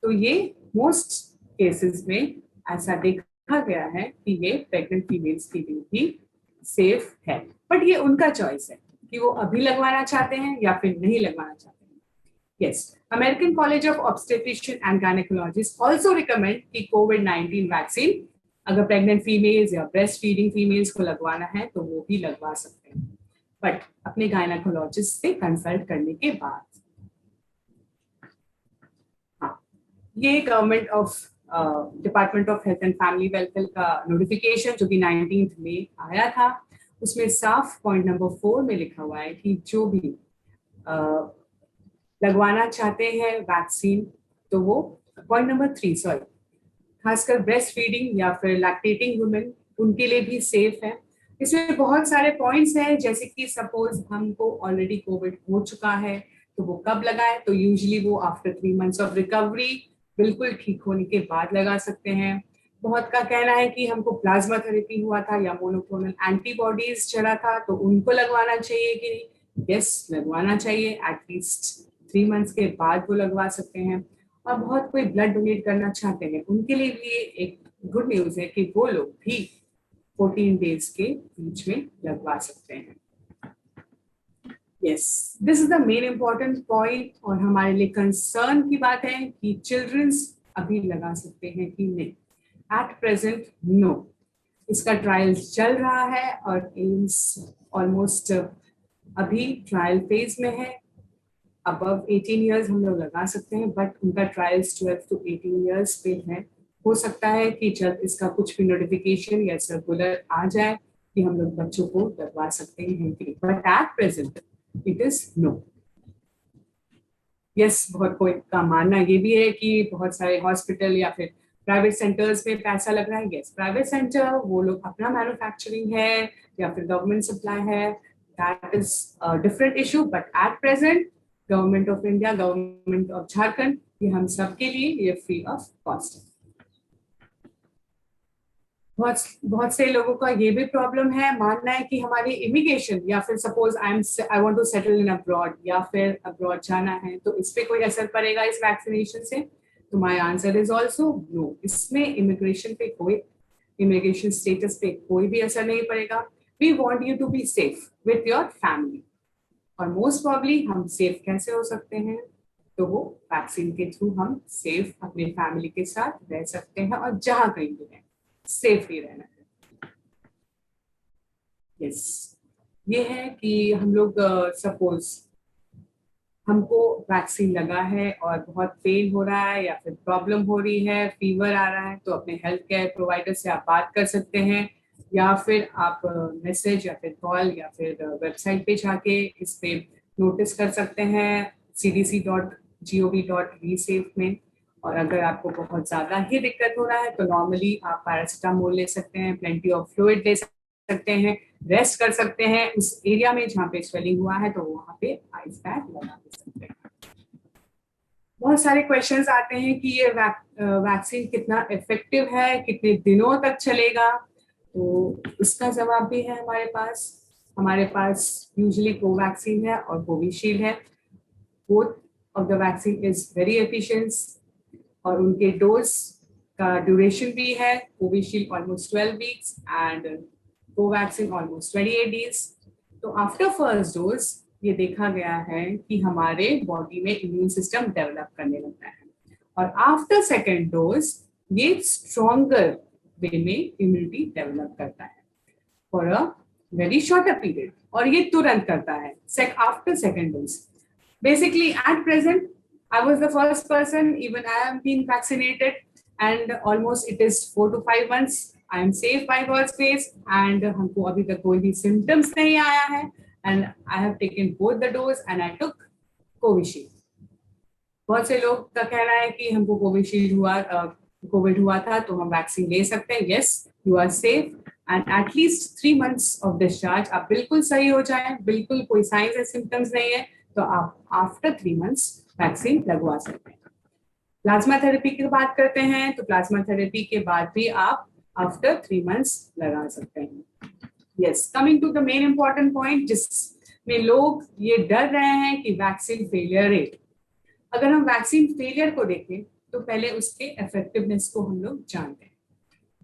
G: तो ये मोस्ट केसेस में ऐसा देखा गया है कि ये प्रेग्नेंट फीमेल्स के लिए भी सेफ है, बट ये उनका चॉइस है कि वो अभी लगवाना चाहते हैं या फिर नहीं लगवाना चाहते हैं। Yes, American College of Obstetrician and Gynecologists also recommend कि COVID-19 वैक्सीन अगर प्रेग्नेंट फीमेल्स या ब्रेस्ट फीडिंग फीमेल्स को लगवाना है तो वो भी लगवा सकते हैं, बट अपने गायनेकोलॉजिस्ट से कंसल्ट करने के बाद। हाँ, ये government of department of health and family welfare का नोटिफिकेशन जो कि 19 में आया था, उसमें साफ पॉइंट नंबर 4 में लिखा हुआ है कि जो भी लगवाना चाहते हैं वैक्सीन तो वो पॉइंट नंबर 3 सॉरी खासकर ब्रेस्ट फीडिंग या फिर लैक्टेटिंग वुमेन, उनके लिए भी सेफ है। इसमें बहुत सारे पॉइंट्स हैं, जैसे कि सपोज हमको ऑलरेडी कोविड हो चुका है तो वो कब लगाए, तो यूजुअली वो आफ्टर 3 मंथ्स ऑफ रिकवरी, बिल्कुल ठीक होने के बाद लगा सकते हैं। बहुत का कहना है कि हमको प्लाज्मा थेरेपी हुआ था या मोनोक्लोनल एंटीबॉडीज चला था तो उनको लगवाना चाहिए कि नहीं। यस, लगवाना चाहिए, एटलीस्ट 3 मंथ्स के बाद वो लगवा सकते हैं। और बहुत कोई ब्लड डोनेट करना चाहते हैं उनके लिए भी एक गुड न्यूज है कि वो लोग भी 14 डेज के बीच में लगवा सकते हैं। Yes, this is the main important point, और हमारे लिए कंसर्न की बात है कि चिल्ड्रंस अभी लगा सकते हैं कि नहीं। एट प्रेजेंट नो, इसका ट्रायल चल रहा है और एम्स ऑलमोस्ट अभी ट्रायल फेज में है। अबव 18 इयर्स हम लोग लगा सकते हैं, बट उनका ट्रायल्स 12 to 18 इयर्स पे है। हो सकता है कि जब इसका कुछ भी नोटिफिकेशन या सर्कुलर आ जाए कि हम लोग बच्चों को लगवा सकते हैं, but at present it is no. Yes, बहुत कोई का मानना ये भी है कि बहुत सारे हॉस्पिटल या फिर प्राइवेट सेंटर्स में पैसा लग रहा है, यस प्राइवेट सेंटर वो लोग अपना मैन्युफैक्चरिंग है या फिर गवर्नमेंट सप्लाई है, that is different issue, but at present government of India, government of Jharkhand, ये हम सबके लिए ये फ्री ऑफ कॉस्ट है। बहुत से लोगों का ये भी प्रॉब्लम है, मानना है कि हमारी इमिग्रेशन या फिर suppose I want to settle in abroad या फिर अब्रॉड जाना है तो इस पे कोई असर पड़ेगा इस वैक्सीनेशन से? तो my answer is also no. इसमें इमिग्रेशन स्टेटस पे कोई भी असर नहीं पड़ेगा। We want you to be safe with your family, और मोस्ट प्रॉब्ली हम सेफ कैसे हो सकते हैं? तो वो वैक्सीन के थ्रू हम सेफ अपने फैमिली के साथ रह सकते हैं, और जहां कहीं भी रहें सेफली रहना है। यस, ये है कि हम लोग सपोज हमको वैक्सीन लगा है और बहुत पेन हो रहा है या फिर प्रॉब्लम हो रही है, फीवर आ रहा है, तो अपने हेल्थ केयर प्रोवाइडर से आप बात कर सकते हैं, या फिर आप मैसेज या फिर कॉल या फिर वेबसाइट पे जाके इस पे नोटिस कर सकते हैं cdc.gov.vsafe में। और अगर आपको बहुत ज़्यादा ही दिक्कत हो रहा है तो नॉर्मली आप पैरासिटामोल ले सकते हैं, प्लेंटी ऑफ फ्लूइड ले सकते हैं, रेस्ट कर सकते हैं उस एरिया में जहाँ पे स्वेलिंग हुआ है, तो वहाँ पे आइस पैक लगा दे सकते हैं। बहुत सारे क्वेश्चंस आते हैं कि ये वैक्सीन कितना इफेक्टिव है, कितने दिनों तक चलेगा, तो इसका जवाब भी है हमारे पास यूजुअली कोवैक्सीन है और कोविशील्ड है। Both of the vaccine is very efficient और उनके डोज का ड्यूरेशन भी है, Covishield almost 12 weeks and Covaxin almost 28 days. तो आफ्टर फर्स्ट डोज ये देखा गया है कि हमारे बॉडी में इम्यून सिस्टम डेवलप करने लगता है, और आफ्टर सेकेंड डोज ये स्ट्रॉन्गर वे में इम्यूनिटी डेवलप करता है for a very shorter period, और ये तुरंत करता है after second dose. Basically, at present, I was the first person, even I have been vaccinated, and almost it is 4 to 5 months. I am safe by God's grace, and हमको अभी तक कोई भी symptoms नहीं आया है, and I have taken both the dose and I took Covishield. बहुत से लोग का कहना है कि हमको कोविड हुआ था तो हम वैक्सीन ले सकते हैं। Yes, you are safe, and at least 3 months of discharge आप बिल्कुल सही हो जाए, बिल्कुल कोई साइंस या सिम्टम्स नहीं है, तो आप आफ्टर 3 मंथ्स वैक्सीन लगवा सकते हैं। प्लाज्मा थेरेपी की बात करते हैं तो प्लाज्मा थेरेपी के बाद भी आप आफ्टर 3 मंथ्स लगा सकते हैं। Yes, coming to the main important point जिसमें लोग ये डर रहे हैं कि वैक्सीन फेलियर रेट। अगर हम वैक्सीन फेलियर को देखें तो पहले उसके इफेक्टिवनेस को हम लोग जानते हैं।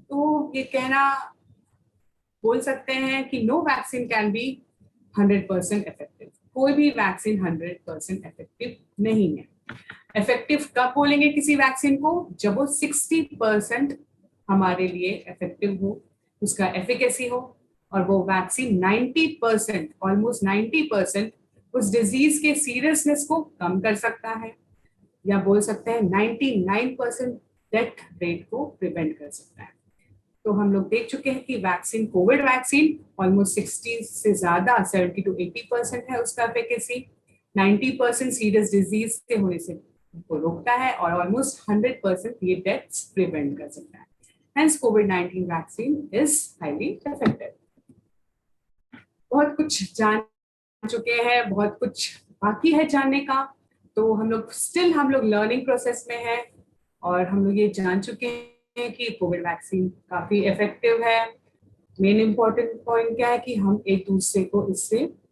G: तो ये कहना बोल सकते हैं कि no vaccine can be 100% effective. कोई भी वैक्सीन 100% इफेक्टिव नहीं है। इफेक्टिव कब बोलेंगे किसी वैक्सीन को? जब वो 60% हमारे लिए इफेक्टिव हो, उसका एफिकेसी हो, और वो वैक्सीन 90%, ऑलमोस्ट 90% उस डिजीज के सीरियसनेस को कम कर सकता है, या बोल सकते हैं 99% डेथ रेट को प्रिवेंट कर सकता है। तो हम लोग देख चुके हैं कि वैक्सीन, कोविड वैक्सीन ऑलमोस्ट 60 से ज्यादा 70 to 80% है उसका एफिकेसी, 90% सीरियस डिजीज से होने से को रोकता है, और ऑलमोस्ट 100% ये डेथ्स प्रिवेंट कर सकता है। Hence covid vaccine is highly effective. बहुत कुछ जान चुके हैं, बहुत कुछ बाकी है जानने का, तो हम लोग लर्निंग प्रोसेस में है, और हम लोग ये जान चुके हैं कि कोविड वैक्सीन काफी इफेक्टिव है। मेन इंपॉर्टेंट पॉइंट क्या है कि हम एक दूसरे को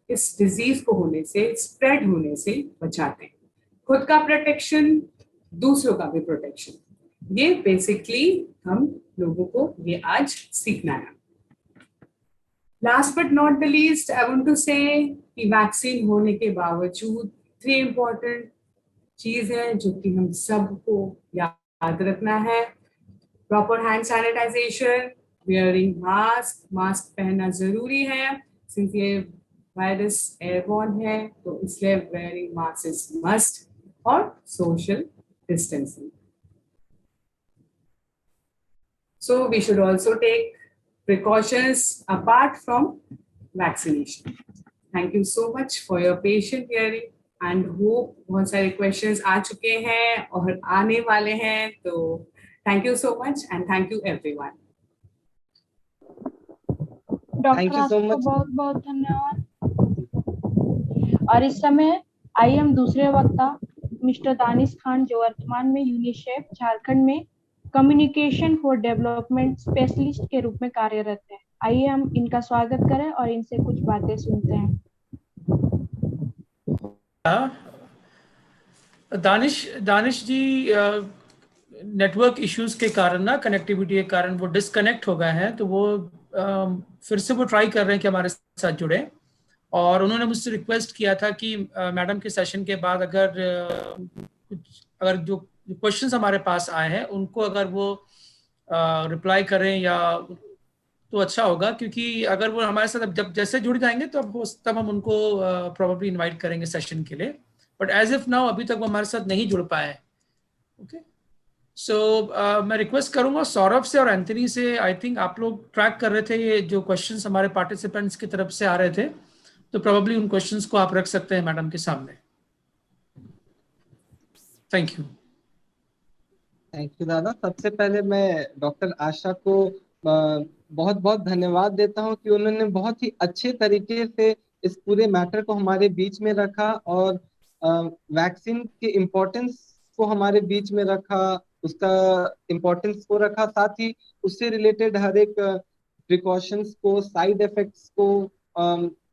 G: इस डिजीज को होने से, स्प्रेड होने से बचाते हैं। खुद का प्रोटेक्शन, दूसरों का भी प्रोटेक्शन, ये बेसिकली हम लोगों को ये आज सीखना है। Last but not the least, I want to say कि वैक्सीन होने के बावजूद 3 इंपॉर्टेंट चीज है जो कि हम सबको याद रखना है। Proper hand sanitization, wearing mask पहनना जरूरी है, सिंस ये वायरस एयरबॉर्न है तो इसलिए वेयरिंग मास्क इज मस्ट, और social distancing. So we should also take precautions apart from vaccination. Thank you so much for your patient hearing, and hope बहुत सारे questions आ चुके हैं और आने वाले हैं, तो Thank you so much and thank you everyone.
B: Thank you so much.
I: बहुत बहुत धन्यवाद। और इस समय आइए हम दूसरे वक्ता मिस्टर दानिश खान, जो वर्तमान में यूनिसेफ झारखंड में कम्युनिकेशन फॉर डेवलपमेंट स्पेशलिस्ट के रूप में कार्यरत है। आइए हम इनका स्वागत करें और इनसे कुछ बातें सुनते हैं।
C: दानिश जी नेटवर्क इश्यूज के कारण ना, कनेक्टिविटी के कारण वो डिस्कनेक्ट हो गए हैं, तो वो फिर से वो ट्राई कर रहे हैं कि हमारे साथ जुड़े। और उन्होंने मुझसे रिक्वेस्ट किया था कि मैडम के सेशन के बाद अगर जो क्वेश्चंस हमारे पास आए हैं उनको अगर वो रिप्लाई करें या तो अच्छा होगा, क्योंकि अगर वो हमारे साथ जब जैसे जुड़ जाएंगे तो तब हम उनको प्रोबेबली इनवाइट करेंगे सेशन के लिए। बट एज इफ नाउ अभी तक वो हमारे साथ नहीं जुड़ पाए। ओके, सो मैं रिक्वेस्ट करूंगा सौरभ से और एंथनी से, आई थिंक आप लोग ट्रैक कर रहे थे ये जो क्वेश्चंस हमारे पार्टिसिपेंट्स की तरफ से आ रहे थे, तो प्रोबेबली उन क्वेश्चंस को आप रख सकते हैं मैडम के सामने। Thank you.
B: थैंक यू दादा। सबसे पहले मैं डॉक्टर आशा को बहुत बहुत धन्यवाद देता हूं कि उन्होंने बहुत ही अच्छे तरीके से इस पूरे मैटर को हमारे बीच में रखा और वैक्सीन के इम्पोर्टेंस को हमारे बीच में रखा, उसका इम्पोर्टेंस को रखा, साथ ही उससे रिलेटेड हर एक प्रिकॉशंस को, साइड इफेक्ट्स को,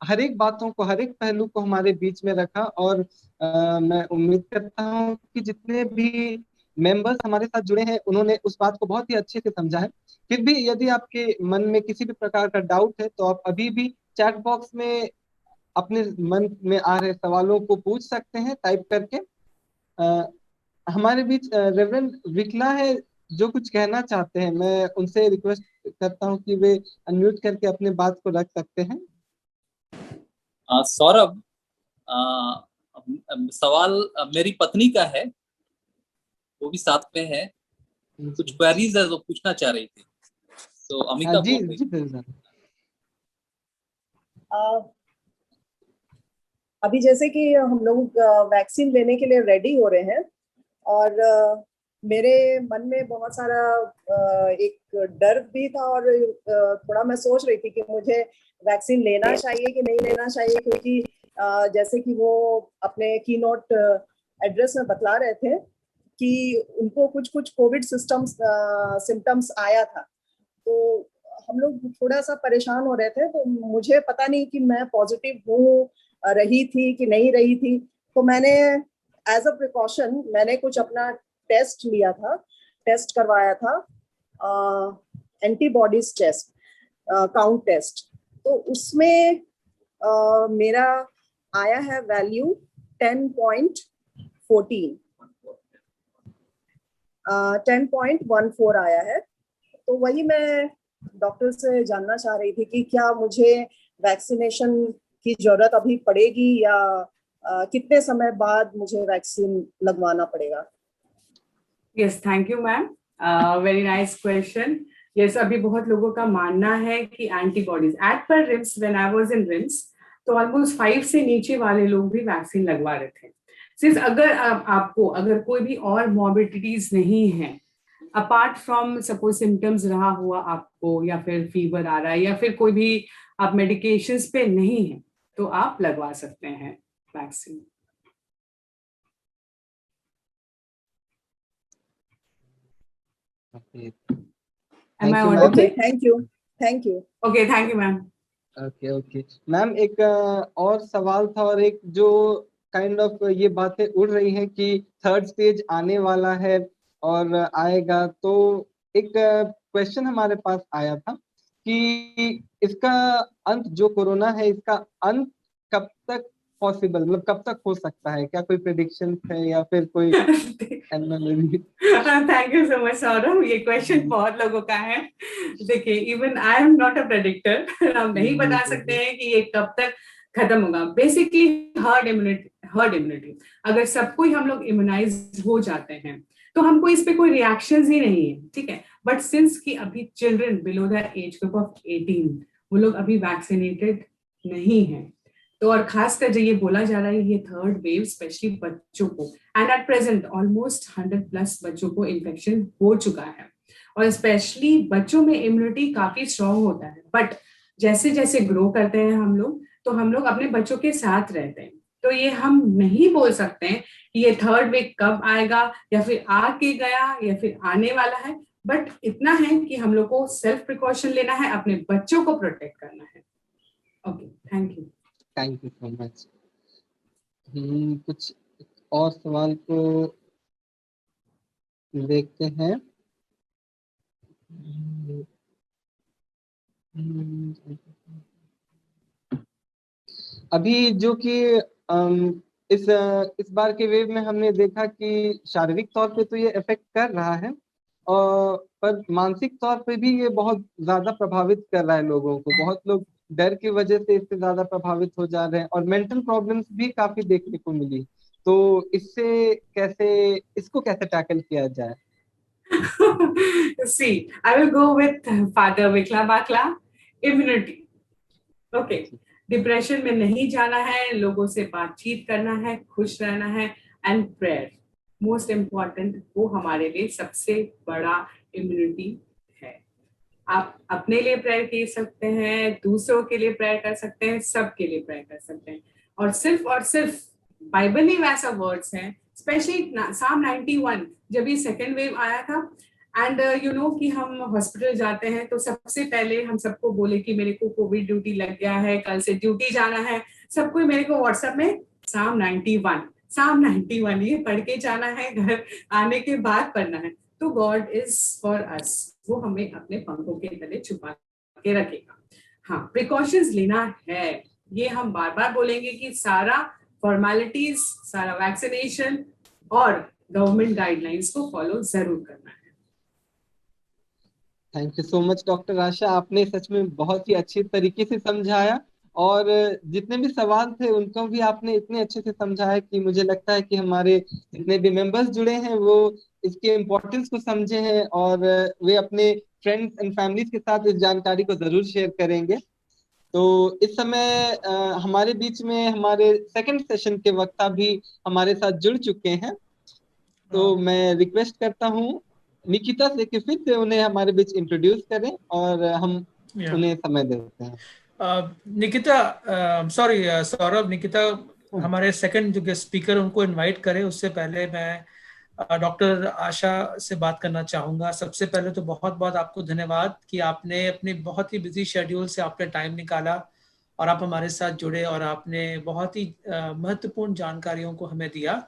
B: हर एक बातों को, हर एक पहलू को हमारे बीच में रखा। और मैं उम्मीद करता हूँ कि जितने भी मेंबर्स हमारे साथ जुड़े हैं उन्होंने उस बात को बहुत ही अच्छे से समझा है। फिर भी यदि आपके मन में किसी भी प्रकार का डाउट है तो आप अभी भी चैट बॉक्स में अपने मन में आ रहे सवालों को पूछ सकते हैं टाइप करके। हमारे बीच रेवरेंड विकला है जो कुछ कहना चाहते हैं, मैं उनसे रिक्वेस्ट करता हूं कि वे अनम्यूट करके अपने बात को रख सकते हैं।
E: सौरभ, सवाल मेरी पत्नी का है, वो भी साथ में है, कुछ क्वेरीज है जो पूछना चाह रही थी, तो अमिता
B: जी
E: बोल
B: जी
J: अभी जैसे कि हम लोग वैक्सीन लेने के लिए रेडी हो रहे हैं और मेरे मन में बहुत सारा एक डर भी था और थोड़ा मैं सोच रही थी कि मुझे वैक्सीन लेना चाहिए कि नहीं लेना चाहिए, क्योंकि जैसे कि वो अपने कीनोट एड्रेस में बतला रहे थे कि उनको कुछ कोविड सिम्टम्स आया था, तो हम लोग थोड़ा सा परेशान हो रहे थे। तो मुझे पता नहीं कि मैं पॉजिटिव रही थी कि नहीं रही थी, तो मैंने एज अ प्रिकॉशन मैंने कुछ अपना टेस्ट लिया था, टेस्ट करवाया था, एंटीबॉडीज टेस्ट, काउंट टेस्ट। तो उसमें मेरा आया है वैल्यू 10.14 आया है। तो वही मैं डॉक्टर से जानना चाह रही थी कि क्या मुझे वैक्सीनेशन की जरूरत अभी पड़ेगी या कितने समय बाद मुझे वैक्सीन लगवाना पड़ेगा।
G: Yes, thank you, ma'am. Very nice question. Yes, अभी बहुत लोगों का मानना है कि एंटीबॉडीज एट पर RIMS, when I was in RIMS, तो ऑलमोस्ट 5 से नीचे वाले लोग भी वैक्सीन लगवा रहे थे। सिंस अगर आपको अगर कोई भी और मॉर्बिडिटीज नहीं है अपार्ट फ्रॉम सपोज सिम्टम्स रहा हुआ आपको, या फिर फीवर आ रहा है, या फिर कोई भी आप मेडिकेशंस पे नहीं है, तो आप लगवा सकते हैं vaccine.
B: Am I
G: audible?
J: Okay, thank you.
G: Okay, thank you, ma'am.
B: Okay ma'am, एक और सवाल था और एक जो काइंड ऑफ ये बातें उड़ रही हैं कि थर्ड स्टेज आने वाला है और आएगा, तो एक क्वेश्चन हमारे पास आया था कि इसका अंत जो कोरोना है, इसका अंत कब तक पॉसिबल, मतलब कब तक हो सकता है? क्या कोई प्रेडिक्शन है या फिर कोई
G: thank you so much Saurabh, ये क्वेश्चन बहुत लोगों का है। देखिए, even I am not a predictor, हम नहीं बता सकते हैं कि ये कब तक खत्म होगा। बेसिकली हर्ड इम्यूनिटी, अगर सब कोई हम लोग इम्यूनाइज हो जाते हैं तो हमको इस पे कोई रिएक्शंस ही नहीं है, ठीक है। बट सिंस कि अभी children below the age group of 18 वो लोग अभी वैक्सीनेटेड नहीं है, तो और खासकर जो ये बोला जा रहा है ये थर्ड वेव स्पेशली बच्चों को, एंड एट प्रेजेंट ऑलमोस्ट 100+ बच्चों को इन्फेक्शन हो चुका है, और स्पेशली बच्चों में इम्यूनिटी काफी स्ट्रांग होता है, बट जैसे जैसे ग्रो करते हैं हम लोग, तो हम लोग अपने बच्चों के साथ रहते हैं, तो ये हम नहीं बोल सकते हैं कि ये थर्ड वेव कब आएगा या फिर आके गया या फिर आने वाला है, बट इतना है कि हम लोग को सेल्फ प्रिकॉशन लेना है, अपने बच्चों को प्रोटेक्ट करना है। Okay, thank you
B: so much. कुछ और सवाल को देखते हैं। अभी जो कि इस बार के वेव में हमने देखा कि शारीरिक तौर पे तो ये इफेक्ट कर रहा है, और पर मानसिक तौर पे भी ये बहुत ज्यादा प्रभावित कर रहा है लोगों को। बहुत लोग डर की वजह से इससे ज्यादा प्रभावित हो जा रहे हैं, और मेंटल प्रॉब्लम्स भी काफी देखने को मिली। तो इसको कैसे टैकल किया जाए?
G: See, I will go with Father Vikla Bakla, immunity. Okay, depression में नहीं जाना है, लोगों से बातचीत करना है, खुश रहना है, एंड प्रेयर मोस्ट इम्पॉर्टेंट, वो हमारे लिए सबसे बड़ा इम्यूनिटी है। आप अपने लिए प्रेयर कर सकते हैं, दूसरों के लिए प्रेयर कर सकते हैं, सबके लिए प्रेयर कर सकते हैं, और सिर्फ बाइबल में वैसा वर्ड्स हैं, स्पेशली साम 91 जब ये सेकेंड वेव आया था, एंड यू नो कि हम हॉस्पिटल जाते हैं तो सबसे पहले हम सबको बोले कि मेरे को कोविड ड्यूटी लग गया है, कल से ड्यूटी जाना है, सबको मेरे को व्हाट्सएप में साम 91 ये पढ़ के जाना है, घर आने के बाद पढ़ना है। तो गॉड इज फॉर अस, वो हमें अपने पंखों के तले छुपा के रखेगा। हाँ, प्रिकॉशंस लेना है, ये हम बार बार बोलेंगे कि सारा फॉर्मेलिटीज, सारा वैक्सीनेशन और गवर्नमेंट गाइडलाइंस को फॉलो जरूर करना है।
B: Thank you so much doctor Asha, आपने सच में बहुत ही अच्छी तरीके से समझाया, और जितने भी सवाल थे उनको भी आपने इतने अच्छे से समझाया कि मुझे लगता है कि हमारे जितने भी मेंबर्स जुड़े हैं वो इसके इम्पोर्टेंस को समझे हैं, और वे अपने फ्रेंड्स एंड फैमिलीज के साथ इस जानकारी को जरूर शेयर करेंगे। तो इस समय हमारे बीच में हमारे सेकंड सेशन के वक्ता भी हमारे साथ जुड़ चुके हैं। तो मैं रिक्वेस्ट करता हूँ निकिता से कि फिर से उन्हें हमारे बीच इंट्रोड्यूस करें, और हम उन्हें समय देते हैं।
C: निकिता, सॉरी सौरभ, निकिता हमारे सेकंड जो गेस्ट स्पीकर उनको इनवाइट करें, उससे पहले मैं डॉक्टर आशा से बात करना चाहूँगा। सबसे पहले तो बहुत बहुत आपको धन्यवाद कि आपने अपनी बहुत ही बिजी शेड्यूल से आपने टाइम निकाला और आप हमारे साथ जुड़े, और आपने बहुत ही महत्वपूर्ण जानकारियों को हमें दिया।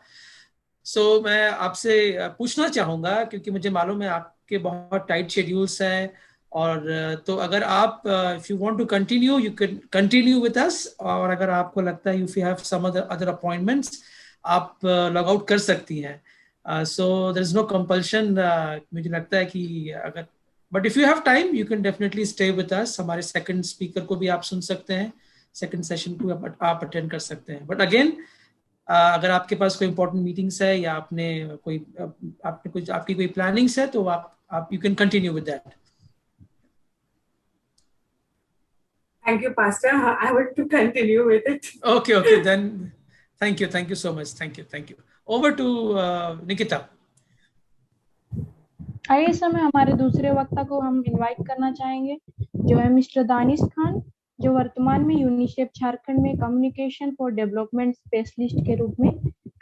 C: सो मैं आपसे पूछना चाहूँगा, क्योंकि मुझे मालूम है आपके बहुत टाइट शेड्यूल्स हैं, और तो अगर आप if you want to continue you can continue with us, और अगर आपको लगता है if you have some other appointments आप लॉग आउट कर सकती हैं। So there is no compulsion. मुझे लगता है कि अगर but if you have time you can definitely stay with us. हमारे सेकंड स्पीकर को भी आप सुन सकते हैं, सेकंड सेशन को आप अटेंड कर सकते हैं। बट अगेन अगर आपके पास कोई इंपॉर्टेंट मीटिंग्स है या आपकी कोई प्लानिंग्स है तो आप you can continue with that.
G: Thank you, Pastor. I want to continue with it.
C: Okay. Then, thank you so much. Thank you. Over to Nikita.
I: आइए समय हमारे दूसरे वक्ता को हम इनवाइट करना चाहेंगे, जो है मिस्टर दानिश खान, जो वर्तमान में यूनिसेफ झारखंड में कम्युनिकेशन फॉर डेवलपमेंट स्पेशलिस्ट के रूप में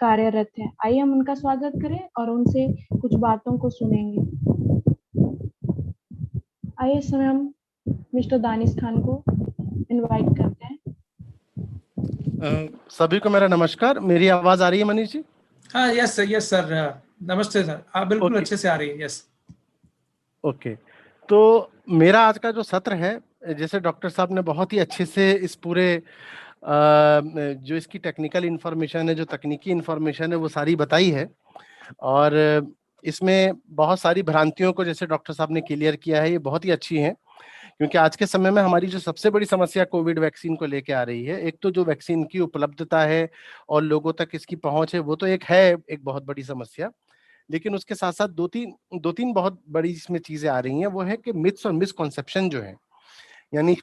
I: कार्यरत है। आइए हम उनका स्वागत करें और उनसे कुछ बातों को सुनेंगे। आइए इस समय हम मिस्टर दानिश खान को इनवाइट करते हैं।
K: सभी को मेरा नमस्कार। मेरी आवाज आ रही है मनीष जी?
C: हाँ, यस सर, नमस्ते सर, आप बिल्कुल अच्छे से आ रही है। यस
K: ओके, तो मेरा आज का जो सत्र है, जैसे डॉक्टर साहब ने बहुत ही अच्छे से इस पूरे जो इसकी टेक्निकल इन्फॉर्मेशन है, जो तकनीकी इन्फॉर्मेशन है, वो सारी बताई है, और इसमें बहुत सारी भ्रांतियों को जैसे डॉक्टर साहब ने क्लियर किया है, ये बहुत ही अच्छी है। क्योंकि आज के समय में हमारी जो सबसे बड़ी समस्या कोविड वैक्सीन को लेके आ रही है, एक तो जो वैक्सीन की उपलब्धता है और लोगों तक इसकी पहुंच है, वो तो एक बहुत बड़ी समस्या, लेकिन उसके साथ साथ दो तीन बहुत बड़ी इसमें चीजें आ रही हैं। वो है कि मिथ्स और मिसकॉन्सेप्शन जो है, यानी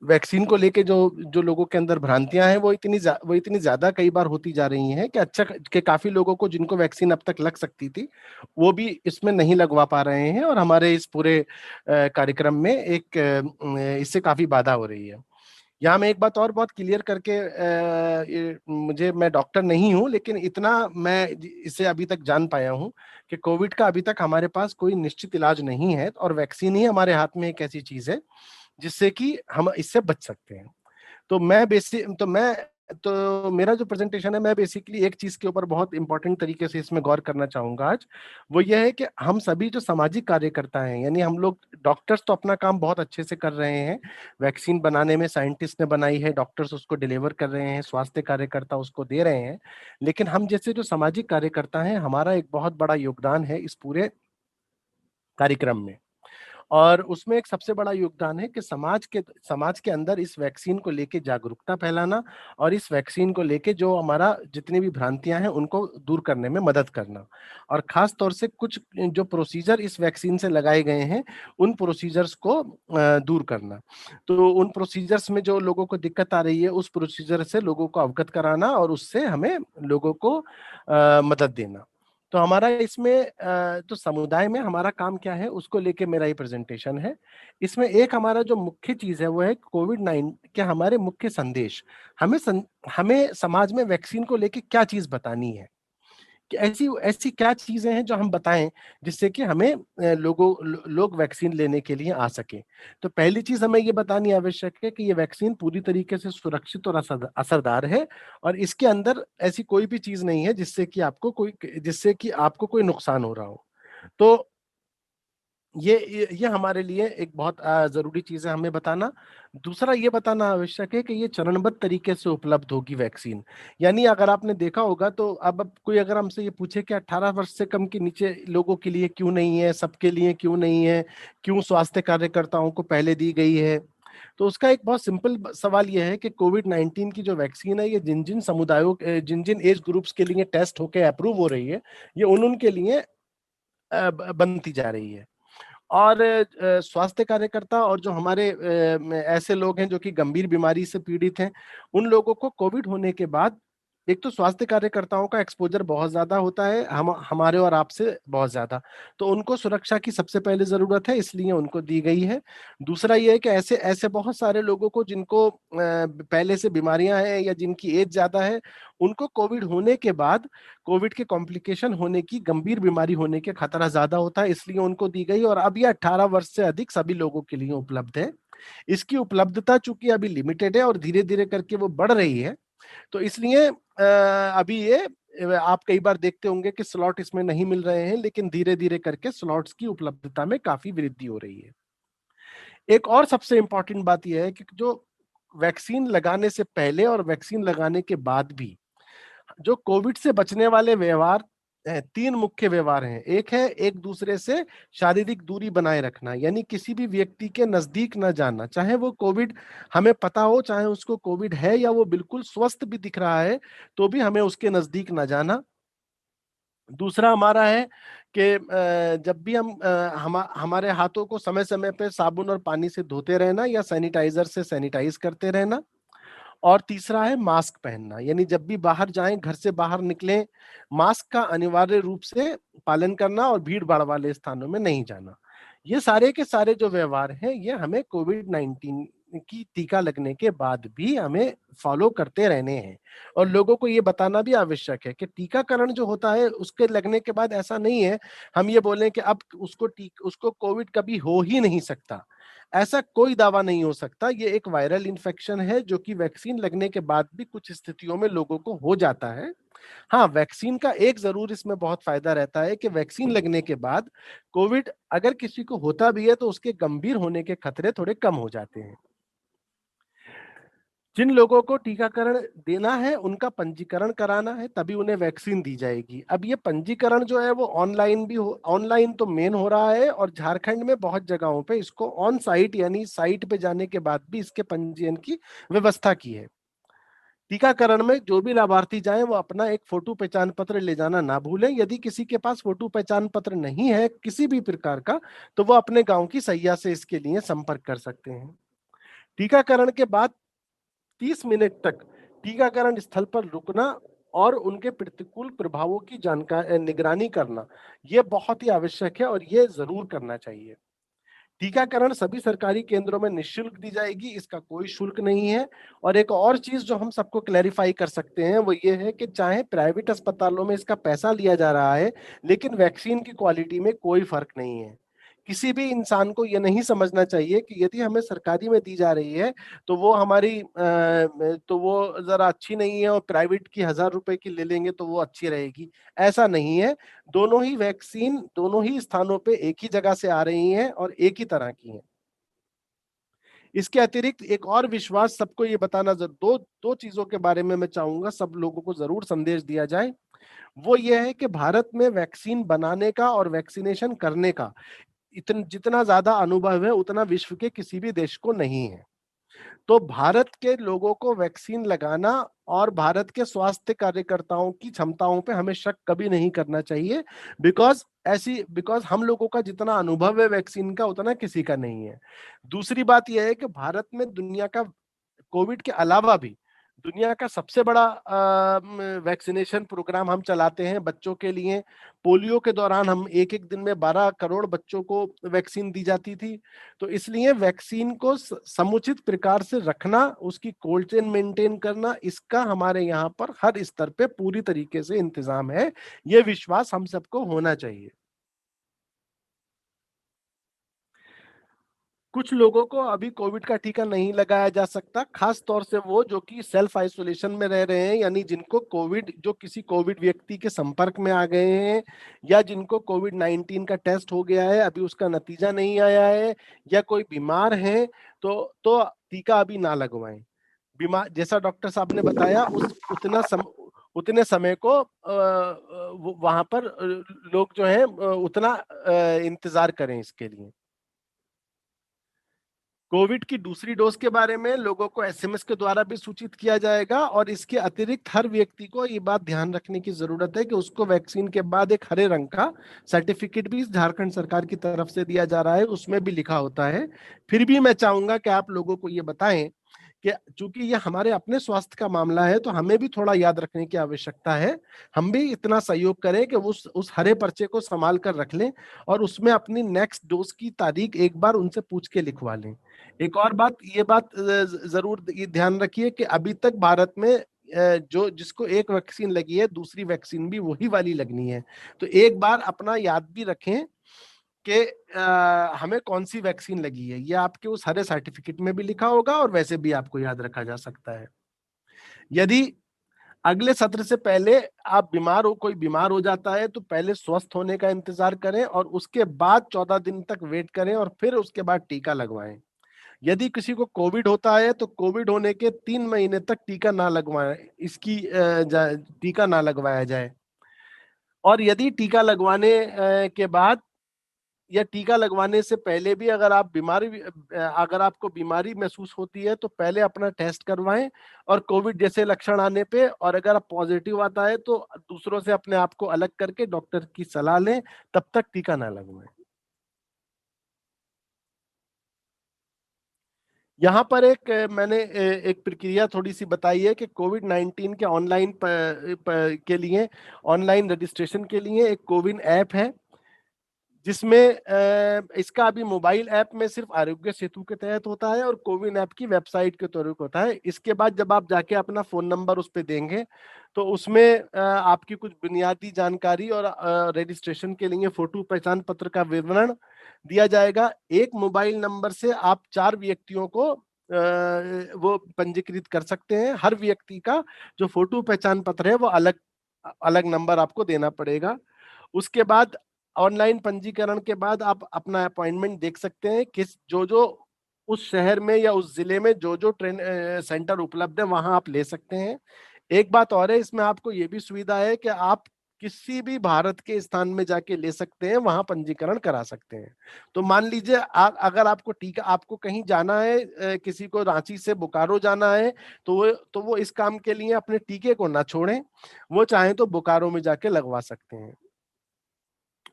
K: वैक्सीन को लेके जो जो लोगों के अंदर भ्रांतियां हैं वो इतनी ज्यादा कई बार होती जा रही हैं कि काफी लोगों को जिनको वैक्सीन अब तक लग सकती थी वो भी इसमें नहीं लगवा पा रहे हैं, और हमारे इस पूरे कार्यक्रम में इससे काफी बाधा हो रही है। यहाँ मैं एक बात और बहुत क्लियर करके मैं डॉक्टर नहीं हूँ, लेकिन इतना मैं इसे अभी तक जान पाया हूँ कि कोविड का अभी तक हमारे पास कोई निश्चित इलाज नहीं है, और वैक्सीन ही हमारे हाथ में एक ऐसी चीज है जिससे कि हम इससे बच सकते हैं। तो मेरा जो प्रेजेंटेशन है, मैं बेसिकली एक चीज के ऊपर बहुत इंपॉर्टेंट तरीके से इसमें गौर करना चाहूंगा आज। वो ये है कि हम सभी जो सामाजिक कार्यकर्ता हैं, यानी हम लोग डॉक्टर्स तो अपना काम बहुत अच्छे से कर रहे हैं, वैक्सीन बनाने में साइंटिस्ट ने बनाई है, डॉक्टर्स उसको डिलीवर कर रहे हैं, स्वास्थ्य कार्यकर्ता उसको दे रहे हैं, लेकिन हम जैसे जो सामाजिक कार्यकर्ता हैं, हमारा एक बहुत बड़ा योगदान है इस पूरे कार्यक्रम में। और उसमें एक सबसे बड़ा योगदान है कि समाज के अंदर इस वैक्सीन को लेके जागरूकता फैलाना, और इस वैक्सीन को लेके जो हमारा जितनी भी भ्रांतियां हैं उनको दूर करने में मदद करना, और खास तौर से कुछ जो प्रोसीजर इस वैक्सीन से लगाए गए हैं उन प्रोसीजर्स को दूर करना। तो उन प्रोसीजर्स में जो लोगों को दिक्कत आ रही है उस प्रोसीजर से लोगों को अवगत कराना, और उससे हमें लोगों को मदद देना। तो हमारा इसमें तो समुदाय में हमारा काम क्या है उसको लेके मेरा ये प्रेजेंटेशन है। इसमें एक हमारा जो मुख्य चीज है वो है कोविड-19 के हमारे मुख्य संदेश। हमें समाज में वैक्सीन को लेके क्या चीज बतानी है, कि ऐसी क्या चीजें हैं जो हम बताएं जिससे कि हमें लोग वैक्सीन लेने के लिए आ सके। तो पहली चीज हमें ये बतानी आवश्यक है कि ये वैक्सीन पूरी तरीके से सुरक्षित और असरदार है, और इसके अंदर ऐसी कोई भी चीज नहीं है जिससे कि आपको कोई नुकसान हो रहा हो। तो ये हमारे लिए एक बहुत जरूरी चीज है हमें बताना। दूसरा ये बताना आवश्यक है कि ये चरणबद्ध तरीके से उपलब्ध होगी वैक्सीन। यानी अगर आपने देखा होगा तो अब कोई अगर हमसे ये पूछे कि 18 वर्ष से कम के नीचे लोगों के लिए क्यों नहीं है, सबके लिए क्यों नहीं है, क्यों स्वास्थ्य कार्यकर्ताओं को पहले दी गई है, तो उसका एक बहुत सिंपल सवाल यह है कि कोविड-19 की जो वैक्सीन है ये जिन जिन समुदायों जिन जिन एज ग्रुप्स के लिए टेस्ट होकर अप्रूव हो रही है, ये उनके लिए बनती जा रही है। और स्वास्थ्य कार्यकर्ता और जो हमारे ऐसे लोग हैं जो कि गंभीर बीमारी से पीड़ित हैं, उन लोगों को कोविड होने के बाद एक तो स्वास्थ्य कार्यकर्ताओं का एक्सपोजर बहुत ज्यादा होता है, हमारे और आपसे बहुत ज्यादा, तो उनको सुरक्षा की सबसे पहले जरूरत है, इसलिए उनको दी गई है। दूसरा ये है कि ऐसे ऐसे बहुत सारे लोगों को जिनको पहले से बीमारियां हैं या जिनकी एज ज्यादा है, उनको कोविड होने के बाद कोविड के कॉम्प्लिकेशन होने की, गंभीर बीमारी होने के खतरा ज्यादा होता है, इसलिए उनको दी गई। और अब ये 18 वर्ष से अधिक सभी लोगों के लिए उपलब्ध है। इसकी उपलब्धता चूंकि अभी लिमिटेड है और धीरे धीरे करके वो बढ़ रही है, तो इसलिए अभी ये आप कई बार देखते होंगे कि स्लॉट इसमें नहीं मिल रहे हैं, लेकिन धीरे धीरे करके स्लॉट्स की उपलब्धता में काफी वृद्धि हो रही है। एक और सबसे इंपॉर्टेंट बात यह है कि जो वैक्सीन लगाने से पहले और वैक्सीन लगाने के बाद भी जो कोविड से बचने वाले व्यवहार, 3 मुख्य व्यवहार हैं। एक है एक दूसरे से शारीरिक दूरी बनाए रखना, यानी किसी भी व्यक्ति के नजदीक न जाना, चाहे वो कोविड हमें पता हो, चाहे उसको कोविड है या वो बिल्कुल स्वस्थ भी दिख रहा है, तो भी हमें उसके नजदीक न जाना। दूसरा हमारा है कि जब भी हमारे हाथों को समय समय पे साबुन और पानी से धोते रहना या सैनिटाइजर से सैनिटाइज करते रहना। और तीसरा है मास्क पहनना, यानी जब भी बाहर जाएं, घर से बाहर निकलें, मास्क का अनिवार्य रूप से पालन करना और भीड़ भाड़ वाले स्थानों में नहीं जाना। ये सारे के सारे जो व्यवहार हैं ये हमें कोविड-19 की टीका लगने के बाद भी हमें फॉलो करते रहने हैं। और लोगों को ये बताना भी आवश्यक है कि टीकाकरण जो होता है उसके लगने के बाद ऐसा नहीं है हम ये बोलें कि अब उसको कोविड कभी हो ही नहीं सकता। ऐसा कोई दावा नहीं हो सकता। ये एक वायरल इन्फेक्शन है जो कि वैक्सीन लगने के बाद भी कुछ स्थितियों में लोगों को हो जाता है। हाँ, वैक्सीन का एक जरूर इसमें बहुत फायदा रहता है कि वैक्सीन लगने के बाद कोविड अगर किसी को होता भी है तो उसके गंभीर होने के खतरे थोड़े कम हो जाते हैं। जिन लोगों को टीकाकरण देना है उनका पंजीकरण कराना है, तभी उन्हें वैक्सीन दी जाएगी। अब ये पंजीकरण जो है वो ऑनलाइन तो मेन हो रहा है, और झारखंड में बहुत जगहों पे इसको ऑन साइट यानी साइट पे जाने के बाद भी इसके पंजीयन की व्यवस्था की है। टीकाकरण में जो भी लाभार्थी जाएं वो अपना एक फोटो पहचान पत्र ले जाना ना भूलें। यदि किसी के पास फोटो पहचान पत्र नहीं है किसी भी प्रकार का, तो वो अपने गांव की सैया से इसके लिए संपर्क कर सकते हैं। टीकाकरण के बाद 30 मिनट तक टीकाकरण स्थल पर रुकना और उनके प्रतिकूल प्रभावों की जानकारी निगरानी करना यह बहुत ही आवश्यक है और यह जरूर करना चाहिए। टीकाकरण सभी सरकारी केंद्रों में निःशुल्क दी जाएगी, इसका कोई शुल्क नहीं है। और एक और चीज जो हम सबको क्लैरिफाई कर सकते हैं वो ये है कि चाहे प्राइवेट अस्पतालों में इसका पैसा लिया जा रहा है, लेकिन वैक्सीन की क्वालिटी में कोई फर्क नहीं है। किसी भी इंसान को ये नहीं समझना चाहिए कि यदि हमें सरकारी में दी जा रही है तो वो हमारी तो वो जरा अच्छी नहीं है और प्राइवेट की 1000 रुपए की ले लेंगे तो वो अच्छी रहेगी, ऐसा नहीं है। दोनों ही वैक्सीन दोनों ही स्थानों पे एक ही जगह से आ रही हैं और एक ही तरह की हैं। इसके अतिरिक्त एक और विश्वास सबको ये बताना दो चीजों के बारे में मैं चाहूंगा सब लोगों को जरूर संदेश दिया जाए। वो ये है कि भारत में वैक्सीन बनाने का और वैक्सीनेशन करने का जितना ज्यादा अनुभव है उतना विश्व के किसी भी देश को नहीं है। तो भारत के लोगों को वैक्सीन लगाना और भारत के स्वास्थ्य कार्यकर्ताओं की क्षमताओं पे हमें शक कभी नहीं करना चाहिए, बिकॉज हम लोगों का जितना अनुभव है वैक्सीन का उतना किसी का नहीं है। दूसरी बात यह है कि भारत में दुनिया का कोविड के अलावा भी दुनिया का सबसे बड़ा वैक्सीनेशन प्रोग्राम हम चलाते हैं बच्चों के लिए। पोलियो के दौरान हम एक दिन में 12 करोड़ बच्चों को वैक्सीन दी जाती थी। तो इसलिए वैक्सीन को समुचित प्रकार से रखना, उसकी कोल्ड चेन मेंटेन करना, इसका हमारे यहाँ पर हर स्तर पे पूरी तरीके से इंतजाम है। ये विश्वास हम सबको होना चाहिए। कुछ लोगों को अभी कोविड का टीका नहीं लगाया जा सकता, खास तौर से वो जो कि सेल्फ आइसोलेशन में रह रहे हैं, यानी जिनको जो किसी कोविड व्यक्ति के संपर्क में आ गए हैं या जिनको कोविड-19 का टेस्ट हो गया है अभी उसका नतीजा नहीं आया है या कोई बीमार है तो टीका अभी ना लगवाएं। बीमार जैसा डॉक्टर साहब ने बताया उतने समय को वहां पर लोग जो है उतना इंतजार करें इसके लिए। कोविड की दूसरी डोज के बारे में लोगों को एसएमएस के द्वारा भी सूचित किया जाएगा और इसके अतिरिक्त हर व्यक्ति को ये बात ध्यान रखने की जरूरत है कि उसको वैक्सीन के बाद एक हरे रंग का सर्टिफिकेट भी झारखंड सरकार की तरफ से दिया जा रहा है, उसमें भी लिखा होता है। फिर भी मैं चाहूंगा कि आप लोगों को ये बताएं कि चूंकि ये हमारे अपने स्वास्थ्य का मामला है तो हमें भी थोड़ा याद रखने की आवश्यकता है। हम भी इतना सहयोग करें कि उस हरे पर्चे को संभाल कर रख लें और उसमें अपनी नेक्स्ट डोज की तारीख एक बार उनसे पूछ के लिखवा लें। एक और बात जरूर ध्यान रखिए कि अभी तक भारत में जिसको एक वैक्सीन लगी है दूसरी वैक्सीन भी वही वाली लगनी है। तो एक बार अपना याद भी रखें कि हमें कौन सी वैक्सीन लगी है। ये आपके उस हरे सर्टिफिकेट में भी लिखा होगा और वैसे भी आपको याद रखा जा सकता है। यदि अगले सत्र से पहले आप कोई बीमार हो जाता है तो पहले स्वस्थ होने का इंतजार करें और उसके बाद 14 दिन तक वेट करें और फिर उसके बाद टीका लगवाएं। यदि किसी को कोविड होता है तो कोविड होने के 3 महीने तक टीका ना लगवाया जाए। और यदि टीका लगवाने के बाद या टीका लगवाने से पहले भी अगर आपको बीमारी महसूस होती है तो पहले अपना टेस्ट करवाएं और कोविड जैसे लक्षण आने पे और अगर आप पॉजिटिव आता है तो दूसरों से अपने आप को अलग करके डॉक्टर की सलाह लें, तब तक टीका ना लगवाएं। यहाँ पर मैंने एक प्रक्रिया थोड़ी सी बताई है कि कोविड-19 के के लिए ऑनलाइन रजिस्ट्रेशन के लिए एक कोविन ऐप है जिसमें इसका अभी मोबाइल ऐप में सिर्फ आरोग्य सेतु के तहत होता है और कोविन ऐप की वेबसाइट के तौर पर होता है। इसके बाद जब आप जाके अपना फोन नंबर उस पर देंगे तो उसमें आपकी कुछ बुनियादी जानकारी और रजिस्ट्रेशन के लिए फोटो पहचान पत्र का विवरण दिया जाएगा। एक मोबाइल नंबर से आप 4 व्यक्तियों को वो पंजीकृत कर सकते हैं। हर व्यक्ति का जो फोटो पहचान पत्र है वो अलग अलग नंबर आपको देना पड़ेगा। उसके बाद ऑनलाइन पंजीकरण के बाद आप अपना अपॉइंटमेंट देख सकते हैं किस जो उस शहर में या उस जिले में जो ट्रेन सेंटर उपलब्ध है वहां आप ले सकते हैं। एक बात और है, इसमें आपको ये भी सुविधा है कि आप किसी भी भारत के स्थान में जाके ले सकते हैं, वहां पंजीकरण करा सकते हैं। तो मान लीजिए अगर आपको कहीं जाना है, किसी को रांची से बोकारो जाना है तो वो इस काम के लिए अपने टीके को ना छोड़ें, वो चाहे तो बोकारो में जाके लगवा सकते हैं।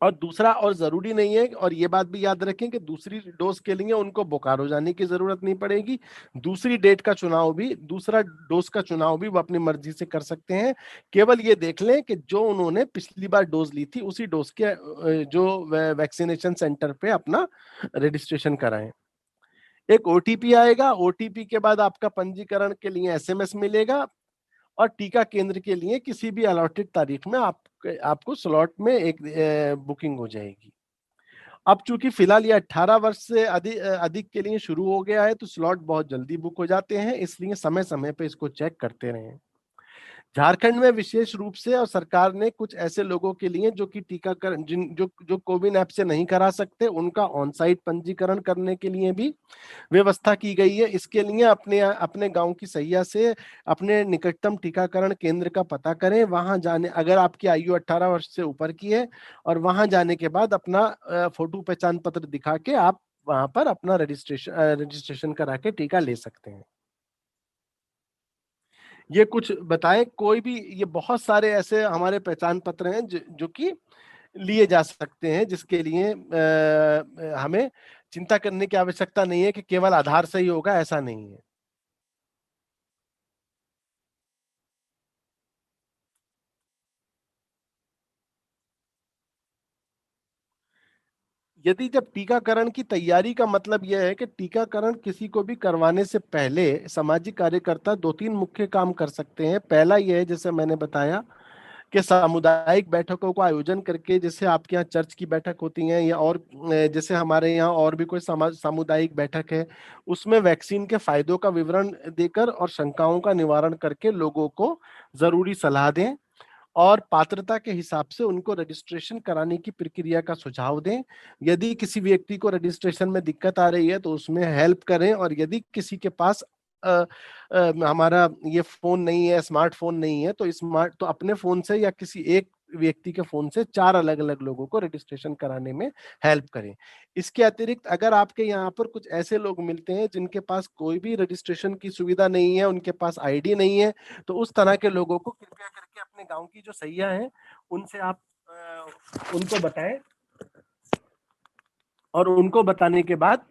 K: और दूसरा, और जरूरी नहीं है, और ये बात भी याद रखें कि दूसरी डोज के लिए उनको बोकारो जाने की जरूरत नहीं पड़ेगी। दूसरी डेट का चुनाव भी, दूसरा डोज का चुनाव भी वो अपनी मर्जी से कर सकते हैं। केवल ये देख लें कि जो उन्होंने पिछली बार डोज ली थी उसी डोज के जो वैक्सीनेशन सेंटर पे अपना रजिस्ट्रेशन कराएं। एक ओटीपी आएगा, ओटीपी के बाद आपका पंजीकरण के लिए एसएमएस मिलेगा, और टीका केंद्र के लिए किसी भी अलॉटेड तारीख में आपको स्लॉट में एक बुकिंग हो जाएगी। अब चूंकि फिलहाल ये 18 वर्ष से अधिक के लिए शुरू हो गया है, तो स्लॉट बहुत जल्दी बुक हो जाते हैं, इसलिए समय समय पे इसको चेक करते रहें। झारखंड में विशेष रूप से और सरकार ने कुछ ऐसे लोगों के लिए जो कि टीकाकरण जो कोविन ऐप से नहीं करा सकते, उनका ऑन साइट पंजीकरण करने के लिए भी व्यवस्था की गई है। इसके लिए अपने गांव की सैया से अपने निकटतम टीकाकरण केंद्र का पता करें। वहां जाने, अगर आपकी आयु 18 वर्ष से ऊपर की है, और वहां जाने के बाद अपना फोटो पहचान पत्र दिखा के आप वहां पर अपना रजिस्ट्रेशन करा के टीका ले सकते हैं। ये कुछ बताएं, कोई भी, ये बहुत सारे ऐसे हमारे पहचान पत्र हैं जो कि लिए जा सकते हैं, जिसके लिए हमें चिंता करने की आवश्यकता नहीं है कि केवल आधार से ही होगा, ऐसा नहीं है। यदि जब टीकाकरण की तैयारी का मतलब यह है कि टीकाकरण किसी को भी करवाने से पहले सामाजिक कार्यकर्ता 2-3 मुख्य काम कर सकते हैं। पहला यह है, जैसे मैंने बताया, कि सामुदायिक बैठकों का आयोजन करके, जैसे आपके यहाँ चर्च की बैठक होती है, या और जैसे हमारे यहाँ और भी कोई सामुदायिक बैठक है, उसमें वैक्सीन के फायदों का विवरण देकर और शंकाओं का निवारण करके लोगों को जरूरी सलाह दें, और पात्रता के हिसाब से उनको रजिस्ट्रेशन कराने की प्रक्रिया का सुझाव दें। यदि किसी व्यक्ति को रजिस्ट्रेशन में दिक्कत आ रही है तो उसमें हेल्प करें, और यदि किसी के पास हमारा ये फोन नहीं है, स्मार्टफोन नहीं है, तो अपने फोन से या किसी एक व्यक्ति के फोन से 4 अलग अलग लोगों को रजिस्ट्रेशन कराने में हेल्प करें। इसके अतिरिक्त अगर आपके यहाँ पर कुछ ऐसे लोग मिलते हैं जिनके पास कोई भी रजिस्ट्रेशन की सुविधा नहीं है, उनके पास आईडी नहीं है, तो उस तरह के लोगों को कृपया करके अपने गांव की जो सैया है उनसे आप उनको बताएं, और उनको बताने के बाद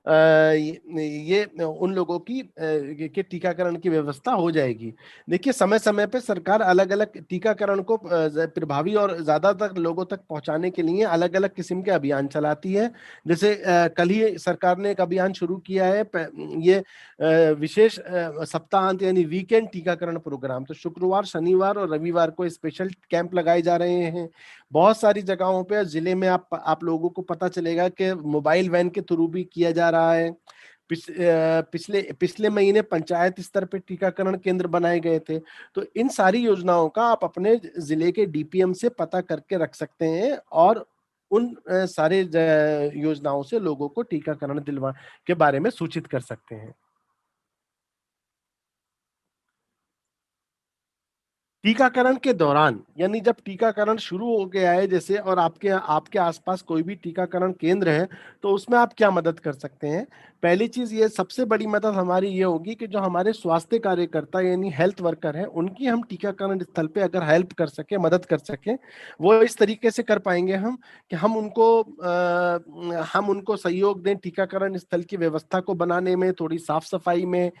K: ये उन लोगों की के टीकाकरण की व्यवस्था हो जाएगी। देखिए, समय समय पे सरकार अलग अलग टीकाकरण को प्रभावी और ज्यादातर लोगों तक पहुंचाने के लिए अलग अलग किस्म के अभियान चलाती है। जैसे कल ही सरकार ने एक अभियान शुरू किया है, ये विशेष सप्ताहांत यानी वीकेंड टीकाकरण प्रोग्राम। तो शुक्रवार, शनिवार और रविवार को स्पेशल कैंप लगाए जा रहे हैं बहुत सारी जगहों पे। जिले में आप लोगों को पता चलेगा कि मोबाइल वैन के थ्रू भी किया जा रहा है। पिछले महीने पंचायत स्तर पे टीकाकरण केंद्र बनाए गए थे। तो इन सारी योजनाओं का आप अपने जिले के डीपीएम से पता करके रख सकते हैं, और उन सारे योजनाओं से लोगों को टीकाकरण दिलवा के बारे में सूचित कर सकते हैं। टीकाकरण के दौरान, यानी जब टीकाकरण शुरू हो गया है जैसे, और आपके आसपास कोई भी टीकाकरण केंद्र है, तो उसमें आप क्या मदद कर सकते हैं। पहली चीज, ये सबसे बड़ी मदद हमारी ये होगी कि जो हमारे स्वास्थ्य कार्यकर्ता यानी हेल्थ वर्कर हैं, उनकी हम टीकाकरण स्थल पे अगर हेल्प कर सके, मदद कर सके, वो इस तरीके से कर पाएंगे हम कि हम उनको सहयोग दें टीकाकरण स्थल की व्यवस्था को बनाने में, थोड़ी साफ सफाई में,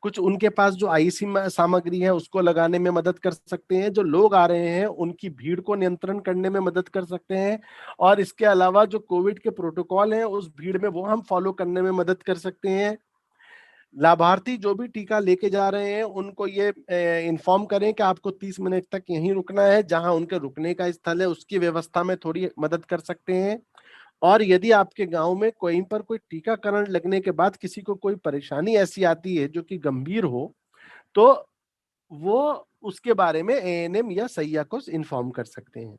K: कुछ उनके पास जो आईसी सामग्री है उसको लगाने में मदद कर सकते हैं, जो लोग आ रहे हैं उनकी भीड़ को नियंत्रण करने में मदद कर सकते हैं, और इसके अलावा जो कोविड के प्रोटोकॉल हैं उस भीड़ में वो हम फॉलो करने में मदद कर सकते हैं। लाभार्थी जो भी टीका लेके जा रहे हैं उनको ये इन्फॉर्म करें कि आपको 30 मिनट तक यहीं रुकना है, जहां उनके रुकने का स्थल है उसकी व्यवस्था में थोड़ी मदद कर सकते हैं। और यदि आपके गांव में कहीं पर कोई टीकाकरण लगने के बाद किसी को कोई परेशानी ऐसी आती है जो कि गंभीर हो, तो वो उसके बारे में एएनएम या सैया को इन्फॉर्म कर सकते हैं।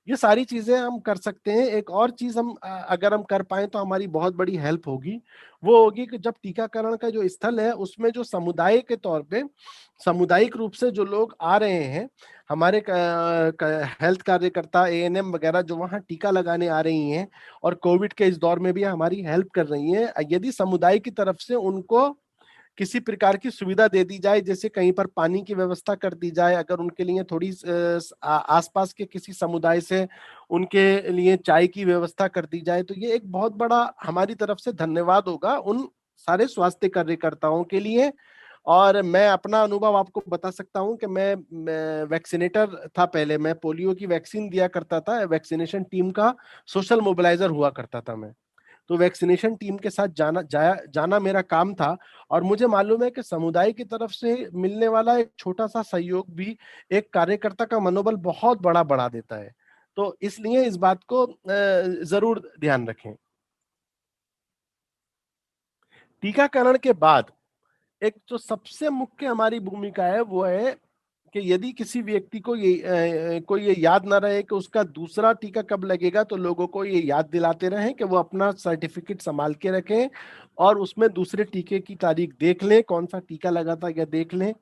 K: ये सारी चीजें हम कर सकते हैं। एक और चीज हम अगर हम कर पाए तो हमारी बहुत बड़ी हेल्प होगी, वो होगी कि जब टीकाकरण का जो स्थल है उसमें जो समुदाय के तौर पे सामुदायिक रूप से जो लोग आ रहे हैं, हमारे हेल्थ कार्यकर्ता, एएनएम वगैरह जो वहाँ टीका लगाने आ रही हैं और कोविड के इस दौर में भी हमारी हेल्प कर रही हैं, यदि समुदाय की तरफ से उनको किसी प्रकार की सुविधा दे दी जाए, जैसे कहीं पर पानी की व्यवस्था कर दी जाए, अगर उनके लिए थोड़ी आसपास के किसी समुदाय से उनके लिए चाय की व्यवस्था कर दी जाए, तो ये एक बहुत बड़ा हमारी तरफ से धन्यवाद होगा उन सारे स्वास्थ्य कार्यकर्ताओं के लिए। और मैं अपना अनुभव आपको बता सकता हूं कि मैं वैक्सीनेटर था पहले, मैं पोलियो की वैक्सीन दिया करता था, वैक्सीनेशन टीम का सोशल मोबिलाइजर हुआ करता था मैं। तो वैक्सीनेशन टीम के साथ जाना मेरा काम था, और मुझे मालूम है कि समुदाय की तरफ से मिलने वाला एक छोटा सा सहयोग भी एक कार्यकर्ता का मनोबल बहुत बड़ा बढ़ा देता है। तो इसलिए इस बात को जरूर ध्यान रखें। टीकाकरण के बाद एक जो सबसे मुख्य हमारी भूमिका है वो है कि यदि किसी व्यक्ति को कोई ये याद ना रहे कि उसका दूसरा टीका कब लगेगा, तो लोगों को ये याद दिलाते रहें कि वो अपना सर्टिफिकेट संभाल के रखें और उसमें दूसरे टीके की तारीख देख लें, कौन सा टीका लगा था या देख लें।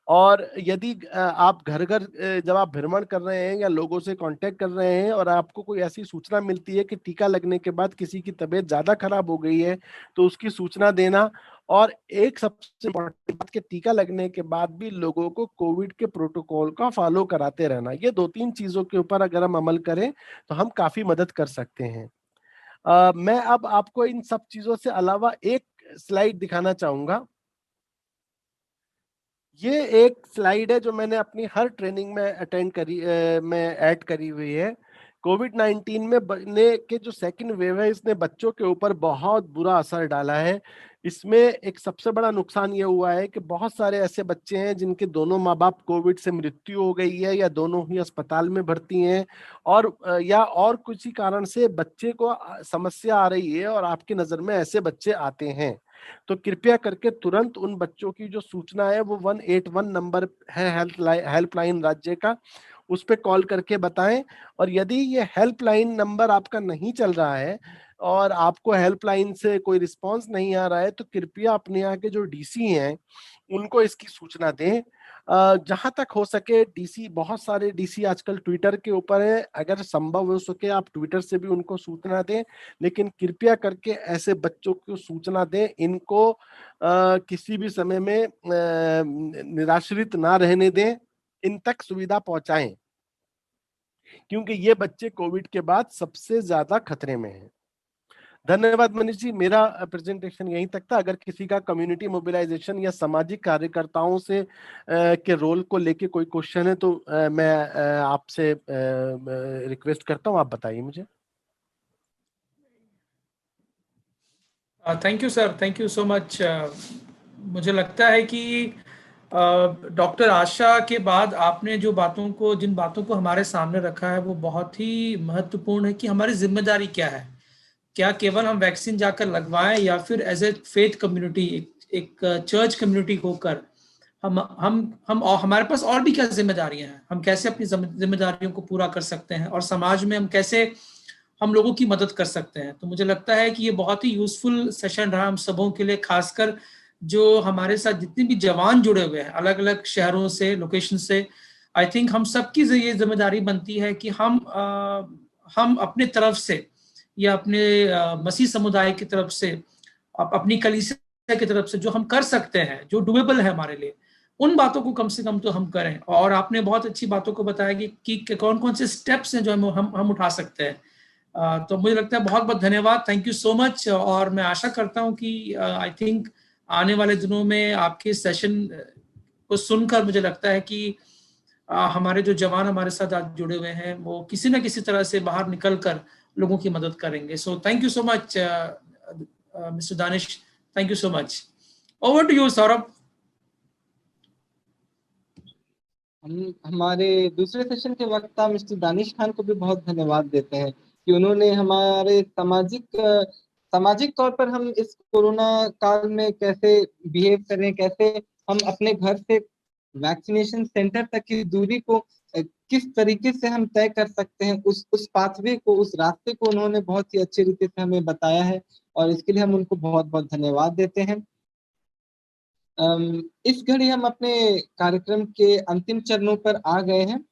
K: और यदि आप घर घर जब आप भ्रमण कर रहे हैं या लोगों से कांटेक्ट कर रहे हैं और आपको कोई ऐसी सूचना मिलती है कि टीका लगने के बाद किसी की तबीयत ज्यादा खराब हो गई है, तो उसकी सूचना देना। और एक सबसे इम्पोर्टेंट बात कि टीका लगने के बाद भी लोगों को कोविड के प्रोटोकॉल का फॉलो कराते रहना। ये 2-3 चीजों के ऊपर अगर हम अमल करें तो हम काफी मदद कर सकते हैं। मैं अब आपको इन सब चीजों से अलावा एक स्लाइड दिखाना चाहूंगा। ये एक स्लाइड है जो मैंने अपनी हर ट्रेनिंग में में ऐड करी हुई है। कोविड-19 में बनने के जो सेकंड वेव है, इसने बच्चों के ऊपर बहुत बुरा असर डाला है। इसमें एक सबसे बड़ा नुकसान ये हुआ है कि बहुत सारे ऐसे बच्चे हैं जिनके दोनों माँ बाप कोविड से मृत्यु हो गई है या दोनों ही अस्पताल में भर्ती हैं, और या और किसी कारण से बच्चे को समस्या आ रही है और आपकी नजर में ऐसे बच्चे आते हैं। तो कृपया करके तुरंत उन बच्चों की जो सूचना है वो 181 नंबर है हेल्पलाइन राज्य का, उस पर कॉल करके बताएं। और यदि ये हेल्पलाइन नंबर आपका नहीं चल रहा है और आपको हेल्पलाइन से कोई रिस्पांस नहीं आ रहा है, तो कृपया अपने यहाँ के जो डीसी हैं उनको इसकी सूचना दें। जहां तक हो सके डीसी, बहुत सारे डीसी आजकल ट्विटर के ऊपर है, अगर संभव हो सके आप ट्विटर से भी उनको सूचना दें, लेकिन कृपया करके ऐसे बच्चों को सूचना दें। इनको किसी भी समय में निराश्रित ना रहने दें, इन तक सुविधा पहुंचाएं, क्योंकि ये बच्चे कोविड के बाद सबसे ज्यादा खतरे में हैं। धन्यवाद मनीष जी, मेरा प्रेजेंटेशन यहीं तक था। अगर किसी का कम्युनिटी मोबिलाइजेशन या सामाजिक कार्यकर्ताओं से के रोल को लेके कोई क्वेश्चन है तो मैं आपसे रिक्वेस्ट करता हूं, आप बताइए मुझे।
C: Thank you sir, thank you so much. मुझे लगता है कि डॉक्टर आशा के बाद आपने जिन बातों को हमारे सामने रखा है वो बहुत ही महत्वपूर्ण है कि हमारी जिम्मेदारी क्या है। क्या केवल हम वैक्सीन जाकर लगवाएं या फिर एज ए फेथ कम्युनिटी, एक चर्च कम्युनिटी होकर हम और हमारे पास और भी क्या जिम्मेदारियां हैं, हम कैसे अपनी जिम्मेदारियों को पूरा कर सकते हैं और समाज में हम कैसे हम लोगों की मदद कर सकते हैं। तो मुझे लगता है कि ये बहुत ही यूजफुल सेशन रहा हम सबों के लिए, खासकर जो हमारे साथ जितने भी जवान जुड़े हुए हैं अलग अलग शहरों से, लोकेशन से। आई थिंक हम सबकी ये जिम्मेदारी बनती है कि हम अपने तरफ से या अपने मसीह समुदाय की तरफ से, अपनी कलीसिया की तरफ से जो हम कर सकते हैं, जो डुएबल है हमारे लिए, उन बातों को कम से कम तो हम करें। और आपने बहुत अच्छी बातों को बताया कि कौन कौन से स्टेप्स हैं जो हम उठा सकते हैं। तो मुझे लगता है बहुत बहुत धन्यवाद, थैंक यू सो मच। और मैं आशा करता हूं कि आई थिंक आने वाले दिनों में आपके सेशन को सुनकर मुझे लगता है कि हमारे जो जवान हमारे साथ आज जुड़े हुए हैं वो किसी न किसी तरह से बाहर निकल कर लोगों की मदद करेंगे। So thank you so much mister Danish, thank you so much. Over to you Saurabh.
B: हम हमारे दूसरे सेशन के वक्ता मिस्टर दानिश खान को भी बहुत धन्यवाद देते हैं कि उन्होंने हमारे सामाजिक तौर पर हम इस कोरोना काल में कैसे बिहेव करें, कैसे हम अपने घर से वैक्सीनेशन सेंटर तक की दूरी को किस तरीके से हम तय कर सकते हैं, उस पाथवे को, उस रास्ते को उन्होंने बहुत ही अच्छे तरीके से हमें बताया है और इसके लिए हम उनको बहुत बहुत धन्यवाद देते हैं। इस घड़ी हम अपने कार्यक्रम के अंतिम चरणों पर आ गए हैं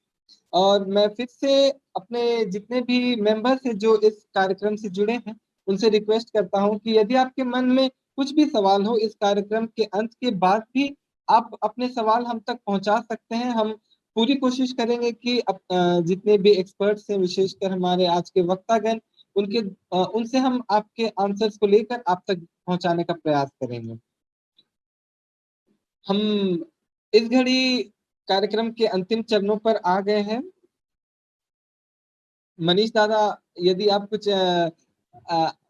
B: और मैं फिर से अपने जितने भी मेंबर्स हैं जो इस कार्यक्रम से जुड़े हैं उनसे रिक्वेस्ट करता हूं कि यदि आपके मन में कुछ भी सवाल हो इस कार्यक्रम के अंत के बाद भी आप अपने सवाल हम तक पहुंचा सकते हैं। हम पूरी कोशिश करेंगे कि जितने भी एक्सपर्ट्स हैं, विशेषकर हमारे आज के वक्तागण, उनसे हम आपके आंसर्स को लेकर आप तक पहुंचाने का प्रयास करेंगे। हम इस घड़ी कार्यक्रम के अंतिम चरणों पर आ गए हैं। मनीष दादा, यदि आप कुछ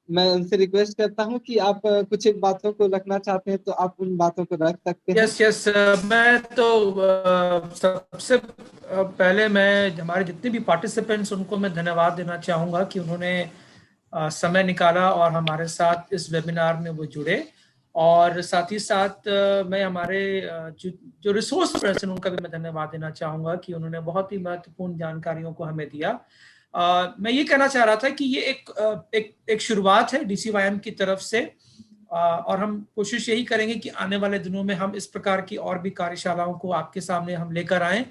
B: मैं उनसे रिक्वेस्ट करता हूं कि आप कुछ एक बातों को रखना चाहते हैं तो आप उन बातों को रख सकते हैं।
C: यस मैं तो सबसे पहले मैं हमारे जितने भी पार्टिसिपेंट्स उनको मैं धन्यवाद देना चाहूँगा कि उन्होंने समय निकाला और हमारे साथ इस वेबिनार में वो जुड़े। और साथ ही साथ मैं हमारे जो रिसोर्स पर्सन उनका भी मैं धन्यवाद देना चाहूँगा कि उन्होंने बहुत ही महत्वपूर्ण जानकारियों को हमें दिया। मैं ये कहना चाह रहा था कि ये एक शुरुआत है DCYM की तरफ से, और हम कोशिश यही करेंगे कि आने वाले दिनों में हम इस प्रकार की और भी कार्यशालाओं को आपके सामने हम लेकर आएं,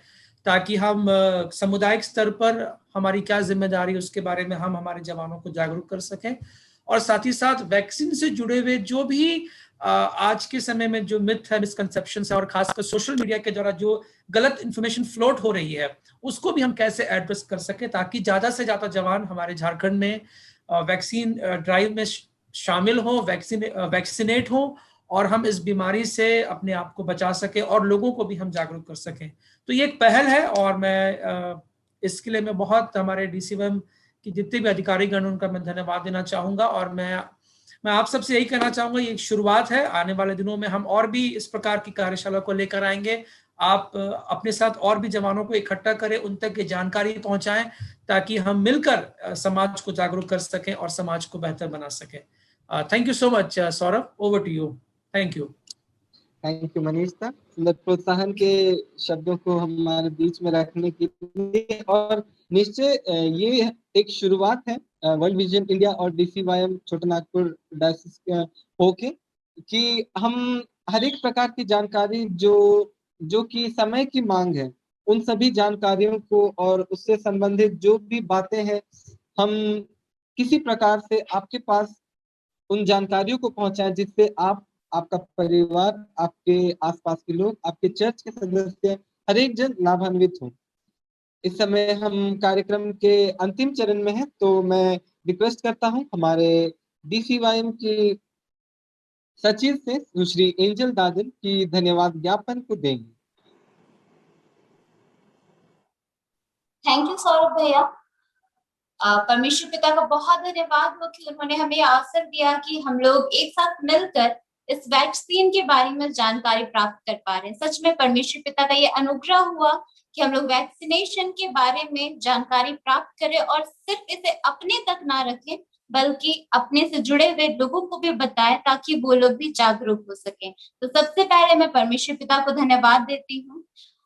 C: ताकि हम सामुदायिक स्तर पर हमारी क्या जिम्मेदारी है उसके बारे में हम हमारे जवानों को जागरूक कर सकें। और साथ ही साथ वैक्सीन से जुड़े हुए जो भी आज के समय में जो मिथ है, मिसकंसेप्शन है, और खासकर सोशल मीडिया के द्वारा जो गलत इंफॉर्मेशन फ्लोट हो रही है, उसको भी हम कैसे एड्रेस कर सके, ताकि ज्यादा से ज्यादा जवान हमारे झारखंड में वैक्सीन ड्राइव में शामिल हो, वैक्सीनेट हो, और हम इस बीमारी से अपने आप को बचा सके और लोगों को भी हम जागरूक कर सकें। तो ये एक पहल है, और मैं इसके लिए मैं बहुत हमारे DCYM की जितने भी अधिकारीगण उनका मैं धन्यवाद देना चाहूँगा। और मैं आप सबसे यही कहना चाहूँगा, ये एक शुरुआत है, आने वाले दिनों में हम और भी इस प्रकार की कार्यशाला को लेकर आएंगे। आप अपने साथ और भी जवानों को इकट्ठा करें, उन तक ये जानकारी पहुँचाएं, ताकि हम मिलकर समाज को जागरूक कर सकें और समाज को बेहतर बना सकें। Thank you so much Saurabh, over to you. Thank you
B: Manish da, सुंदर प्रोत्साहन के शब्दों को हमारे बीच में रखने के लिए। और निश्चय ये एक शुरुआत है वर्ल्ड विजन इंडिया और DCYM छोटा नागपुर डायसिस होके, कि हम हर एक प्रकार की जानकारी जो कि समय की मांग है, उन सभी जानकारियों को और उससे संबंधित जो भी बातें हैं, हम किसी प्रकार से आपके पास उन जानकारियों को पहुंचाएं, जिससे आपका परिवार, आपके आसपास के लोग, आपके चर्च के सदस्य, हर एक जन लाभान्वित हो। इस समय हम कार्यक्रम के अंतिम चरण में हैं, तो मैं रिक्वेस्ट करता हूं हमारे DCYM की सचिव से सुश्री एंजल दादन की धन्यवाद ज्ञापन को देंगे।
A: थैंक यू सौरभ भैया। परमेश्वर पिता का बहुत धन्यवाद हो कि उन्होंने हमें अवसर दिया कि हम लोग एक साथ मिलकर इस वैक्सीन के बारे में जानकारी प्राप्त कर पा रहे हैं। सच में परमेश्वर पिता का ये अनुग्रह हुआ कि हम लोग वैक्सीनेशन के बारे में जानकारी प्राप्त करें, और सिर्फ इसे अपने तक ना रखें, बल्कि अपने से जुड़े हुए लोगों को भी बताएं, ताकि वो लोग भी जागरूक हो सकें। तो सबसे पहले मैं परमेश्वर पिता को धन्यवाद देती हूँ,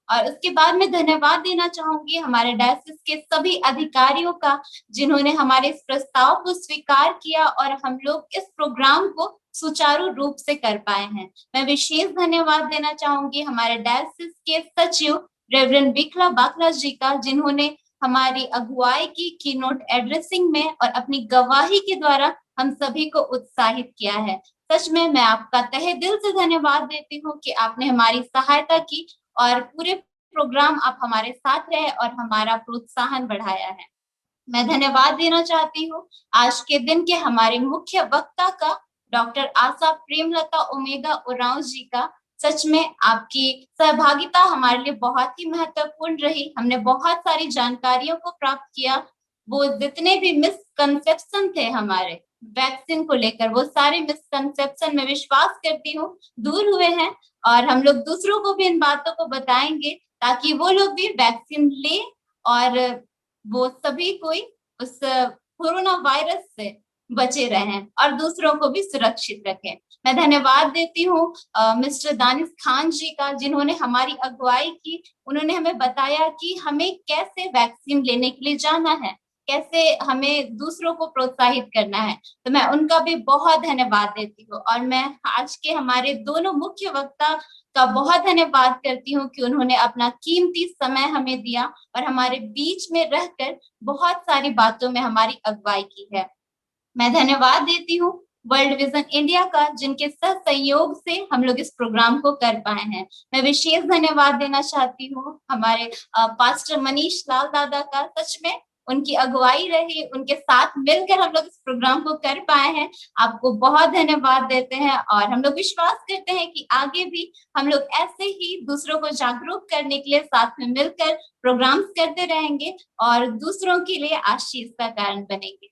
A: और उसके बाद मैं धन्यवाद देना चाहूंगी हमारे डायसिस के सभी अधिकारियों का, जिन्होंने हमारे इस प्रस्ताव को स्वीकार किया और हम लोग इस प्रोग्राम को सुचारू रूप से कर पाए हैं। मैं विशेष धन्यवाद देना चाहूंगी हमारे डायसिस के सचिव रेवरेंड बिखला बाखला जी का, जिन्होंने हमारी अगुवाई की कीनोट एड्रेसिंग में और अपनी गवाही के द्वारा हम सभी को उत्साहित किया है। सच में मैं आपका तहे दिल से धन्यवाद देती हूँ कि आपने हमारी सहायता की और पूरे प्रोग्राम आप हमारे साथ रहे और हमारा प्रोत्साहन बढ़ाया है। मैं धन्यवाद देना चाहती हूँ आज के दिन के हमारे मुख्य वक्ता का, डॉक्टर आशा प्रेमलता ओमेगा उरांव जी का। सच में आपकी सहभागिता हमारे लिए बहुत ही महत्वपूर्ण रही। हमने बहुत सारी जानकारियों को प्राप्त किया। वो जितने भी मिसकंसेप्शन थे हमारे वैक्सीन को लेकर, वो सारे मिसकंसेप्शन में विश्वास करती हूँ दूर हुए हैं, और हम लोग दूसरों को भी इन बातों को बताएंगे, ताकि वो लोग भी वैक्सीन ले और वो सभी कोई उस कोरोना वायरस से बचे रहें और दूसरों को भी सुरक्षित रखें। मैं धन्यवाद देती हूँ मिस्टर दानिश खान जी का, जिन्होंने हमारी अगुवाई की। उन्होंने हमें बताया कि हमें कैसे वैक्सीन लेने के लिए जाना है, कैसे हमें दूसरों को प्रोत्साहित करना है। तो मैं उनका भी बहुत धन्यवाद देती हूँ, और मैं आज के हमारे दोनों मुख्य वक्ता का बहुत धन्यवाद करती हूँ कि उन्होंने अपना कीमती समय हमें दिया और हमारे बीच में रहकर बहुत सारी बातों में हमारी अगुवाई की है। मैं धन्यवाद देती हूँ वर्ल्ड विजन इंडिया का, जिनके सहयोग से हम लोग इस प्रोग्राम को कर पाए हैं। मैं विशेष धन्यवाद देना चाहती हूँ हमारे पास्टर मनीष लाल दादा का। सच में उनकी अगुवाई रही, उनके साथ मिलकर हम लोग इस प्रोग्राम को कर पाए हैं। आपको बहुत धन्यवाद देते हैं और हम लोग विश्वास करते हैं कि आगे भी हम लोग ऐसे ही दूसरों को जागरूक करने के लिए साथ में मिलकर प्रोग्राम्स करते रहेंगे और दूसरों के लिए आशीष का कारण बनेंगे।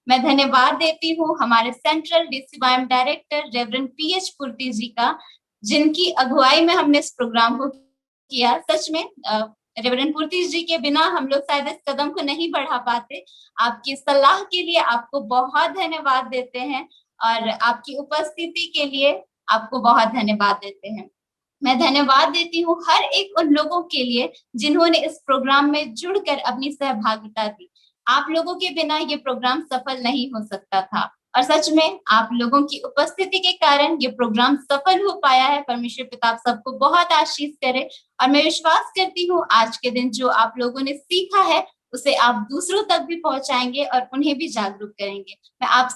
A: मैं धन्यवाद देती हूँ हमारे central DCYM director reverend PH पूर्ति जी का, जिनकी अगुवाई में हमने इस प्रोग्राम को किया। सच में रेवरेंड पूर्ति जी के बिना हम लोग शायद इस कदम को नहीं बढ़ा पाते। आपकी सलाह के लिए आपको बहुत धन्यवाद देते हैं और आपकी उपस्थिति के लिए आपको बहुत धन्यवाद देते हैं। मैं धन्यवाद देती हूँ हर एक उन लोगों के लिए जिन्होंने इस प्रोग्राम में जुड़कर अपनी सहभागिता दी। आप लोगों के बिना ये प्रोग्राम सफल नहीं हो सकता था और सच में आप लोगों की उपस्थिति के कारण ये प्रोग्राम सफल हो पाया है। परमेश्वर पिता आप सबको बहुत आशीष करे और मैं विश्वास करती हूँ आज के दिन जो आप लोगों ने सीखा है उसे आप दूसरों तक भी पहुंचाएंगे और उन्हें भी जागरूक करेंगे। मैं आप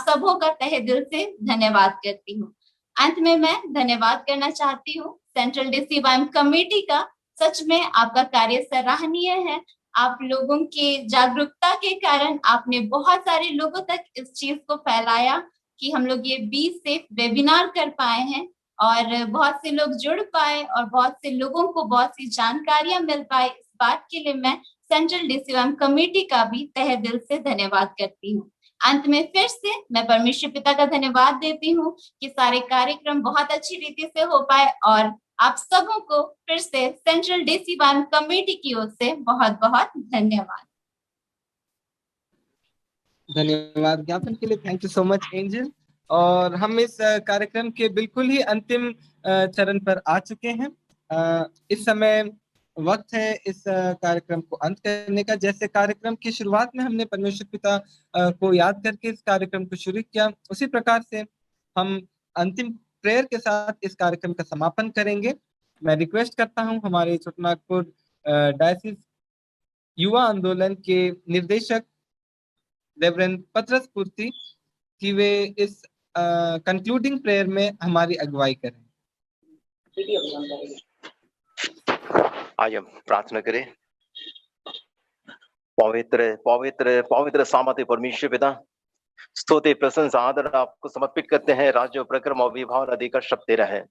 A: सबों का तहे दिल से धन्यवाद करती हूँ। अंत में मैं धन्यवाद करना चाहती हूँ सेंट्रल DCYM कमेटी का। सच में आपका कार्य सराहनीय है। आप लोगों के जागरूकता के कारण आपने बहुत सारे लोगों तक इस चीज को फैलाया कि हम लोग ये बी सेफ वेबिनार कर पाए हैं और बहुत से लोग जुड़ पाए और बहुत से लोगों को बहुत सी जानकारियां मिल पाए। इस बात के लिए मैं सेंट्रल DCYM कमेटी का भी तहे दिल से धन्यवाद करती हूँ। अंत में फिर से मैं परमेश्वर पिता का धन्यवाद देती हूँ कि सारे कार्यक्रम बहुत अच्छी रीति से हो पाए और आप सबों को फिर से सेंट्रल DCYM कमेटी की ओर से बहुत बहुत धन्यवाद।
B: धन्यवाद ज्ञापन के लिए। Thank you so much angel. और हम इस कार्यक्रम के बिल्कुल ही अंतिम चरण पर आ चुके हैं। इस समय वक्त है इस कार्यक्रम को अंत करने का। जैसे कार्यक्रम की शुरुआत में हमने परमेश्वर पिता को याद करके इस कार्यक्रम को शुरू किया, उसी प्रकार से हम अंतिम प्रेयर के साथ इस कार्यक्रम का समापन करेंगे। मैं रिक्वेस्ट करता हूं हमारे छोटानागपुर डायसिस युवा आंदोलन के निर्देशक रेवरेंड पतरस पूर्ति कि वे इस कंक्लूडिंग प्रेयर में हमारी अगुवाई करें।
D: आइए हम प्रार्थना करें। पवित्र पवित्र पवित्र सामर्थ्य परमेश्वर पिता, स्तुति प्रशंसा आदर आपको समर्पित करते हैं। राज्य प्रक्रम और विभाग अधिकार शब्द तेरा है।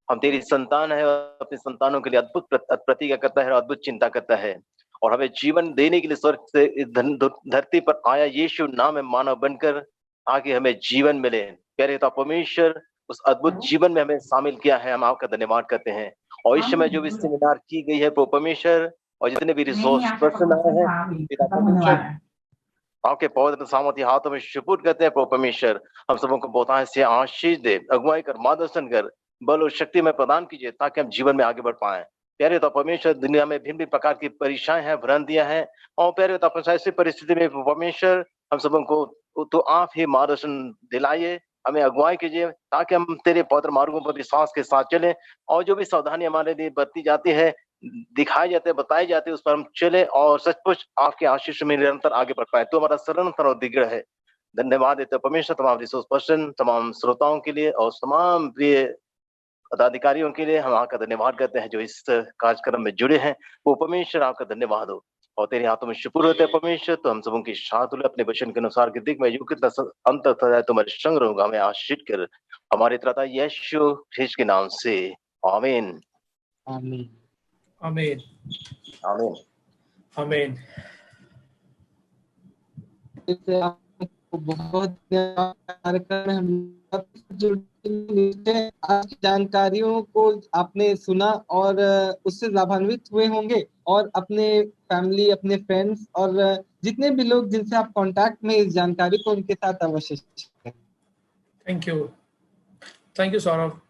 D: हम तेरी संतान है और अपने संतानों के लिए अद्भुत प्रतिज्ञा करता है और अद्भुत चिंता करता है और हमें जीवन देने के लिए स्वर्ग से इस धरती पर आया यीशु नाम में मानव बनकर आगे हमें जीवन मिले। प्यारे पिता परमेश्वर, उस अद्भुत जीवन में हमें शामिल किया है, हम आपका धन्यवाद करते हैं। और इस समय जो भी सेमिनार की गई है परमेश्वर और जितने भी रिसोर्स पर्सन आए हैं पिता परमेश्वर, आपके पवित्र सामर्थ्य हाथों में सुपुर्द करते हैं। प्रभु परमेश्वर, हम सबों को बहुत से आशीष दे, अगुवाई कर, मार्गदर्शन कर, बल और शक्ति में प्रदान कीजिए ताकि हम जीवन में आगे बढ़ पाए। प्यारे तो परमेश्वर, दुनिया में भिन्न भिन्न प्रकार की परीक्षाएं हैं, भ्रांतियां हैं और प्यारे तो ऐसी परिस्थिति में परमेश्वर हम सबों को तो आप ही मार्गदर्शन दिलाइए, हमें अगुवाई कीजिए ताकि हम तेरे पवित्र मार्गों पर विश्वास के साथ चलें और जो भी सावधानी हमारे लिए बरती जाती है, दिखाए जाते हैं, बताए जाते हैं, उस पर हम चले और सचमुच आपके आशीष में निरंतर आगे बढ़ पाए। तो हमारा शरण और दिग्गज है। धन्यवाद देते परमेश्वर तमाम रिसोर्स पर्सन, तमाम श्रोताओं के लिए और तमाम प्रिय पदाधिकारियों के लिए हम आपका धन्यवाद करते हैं जो इस कार्यक्रम में जुड़े हैं। वो परमेश्वर आपका धन्यवाद हो और तेरे हाथों में शुक्र होते हैं परमेश्वर। तो हम सबों की साथ अपने वचन के अनुसार की दिख में जो कितना अंत तक तुम्हारे संग रहूंगा, हमें आशीष कर हमारी त्रता यीशु ख्रीस्त के नाम से आमीन
B: आमीन
C: आमीन
D: आमीन
C: आमीन।
B: आपको बहुत कार्यक्रम में हम आज की जानकारियों को आपने सुना और उससे लाभान्वित हुए होंगे और अपने फैमिली, अपने फ्रेंड्स और जितने भी लोग जिनसे आप कांटेक्ट में इस जानकारी को उनके साथ अवश्य शेयर करें।
C: Thank you Saurabh.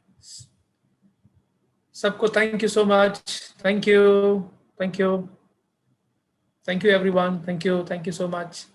C: सबको thank you so much. Thank you everyone. Thank you so much.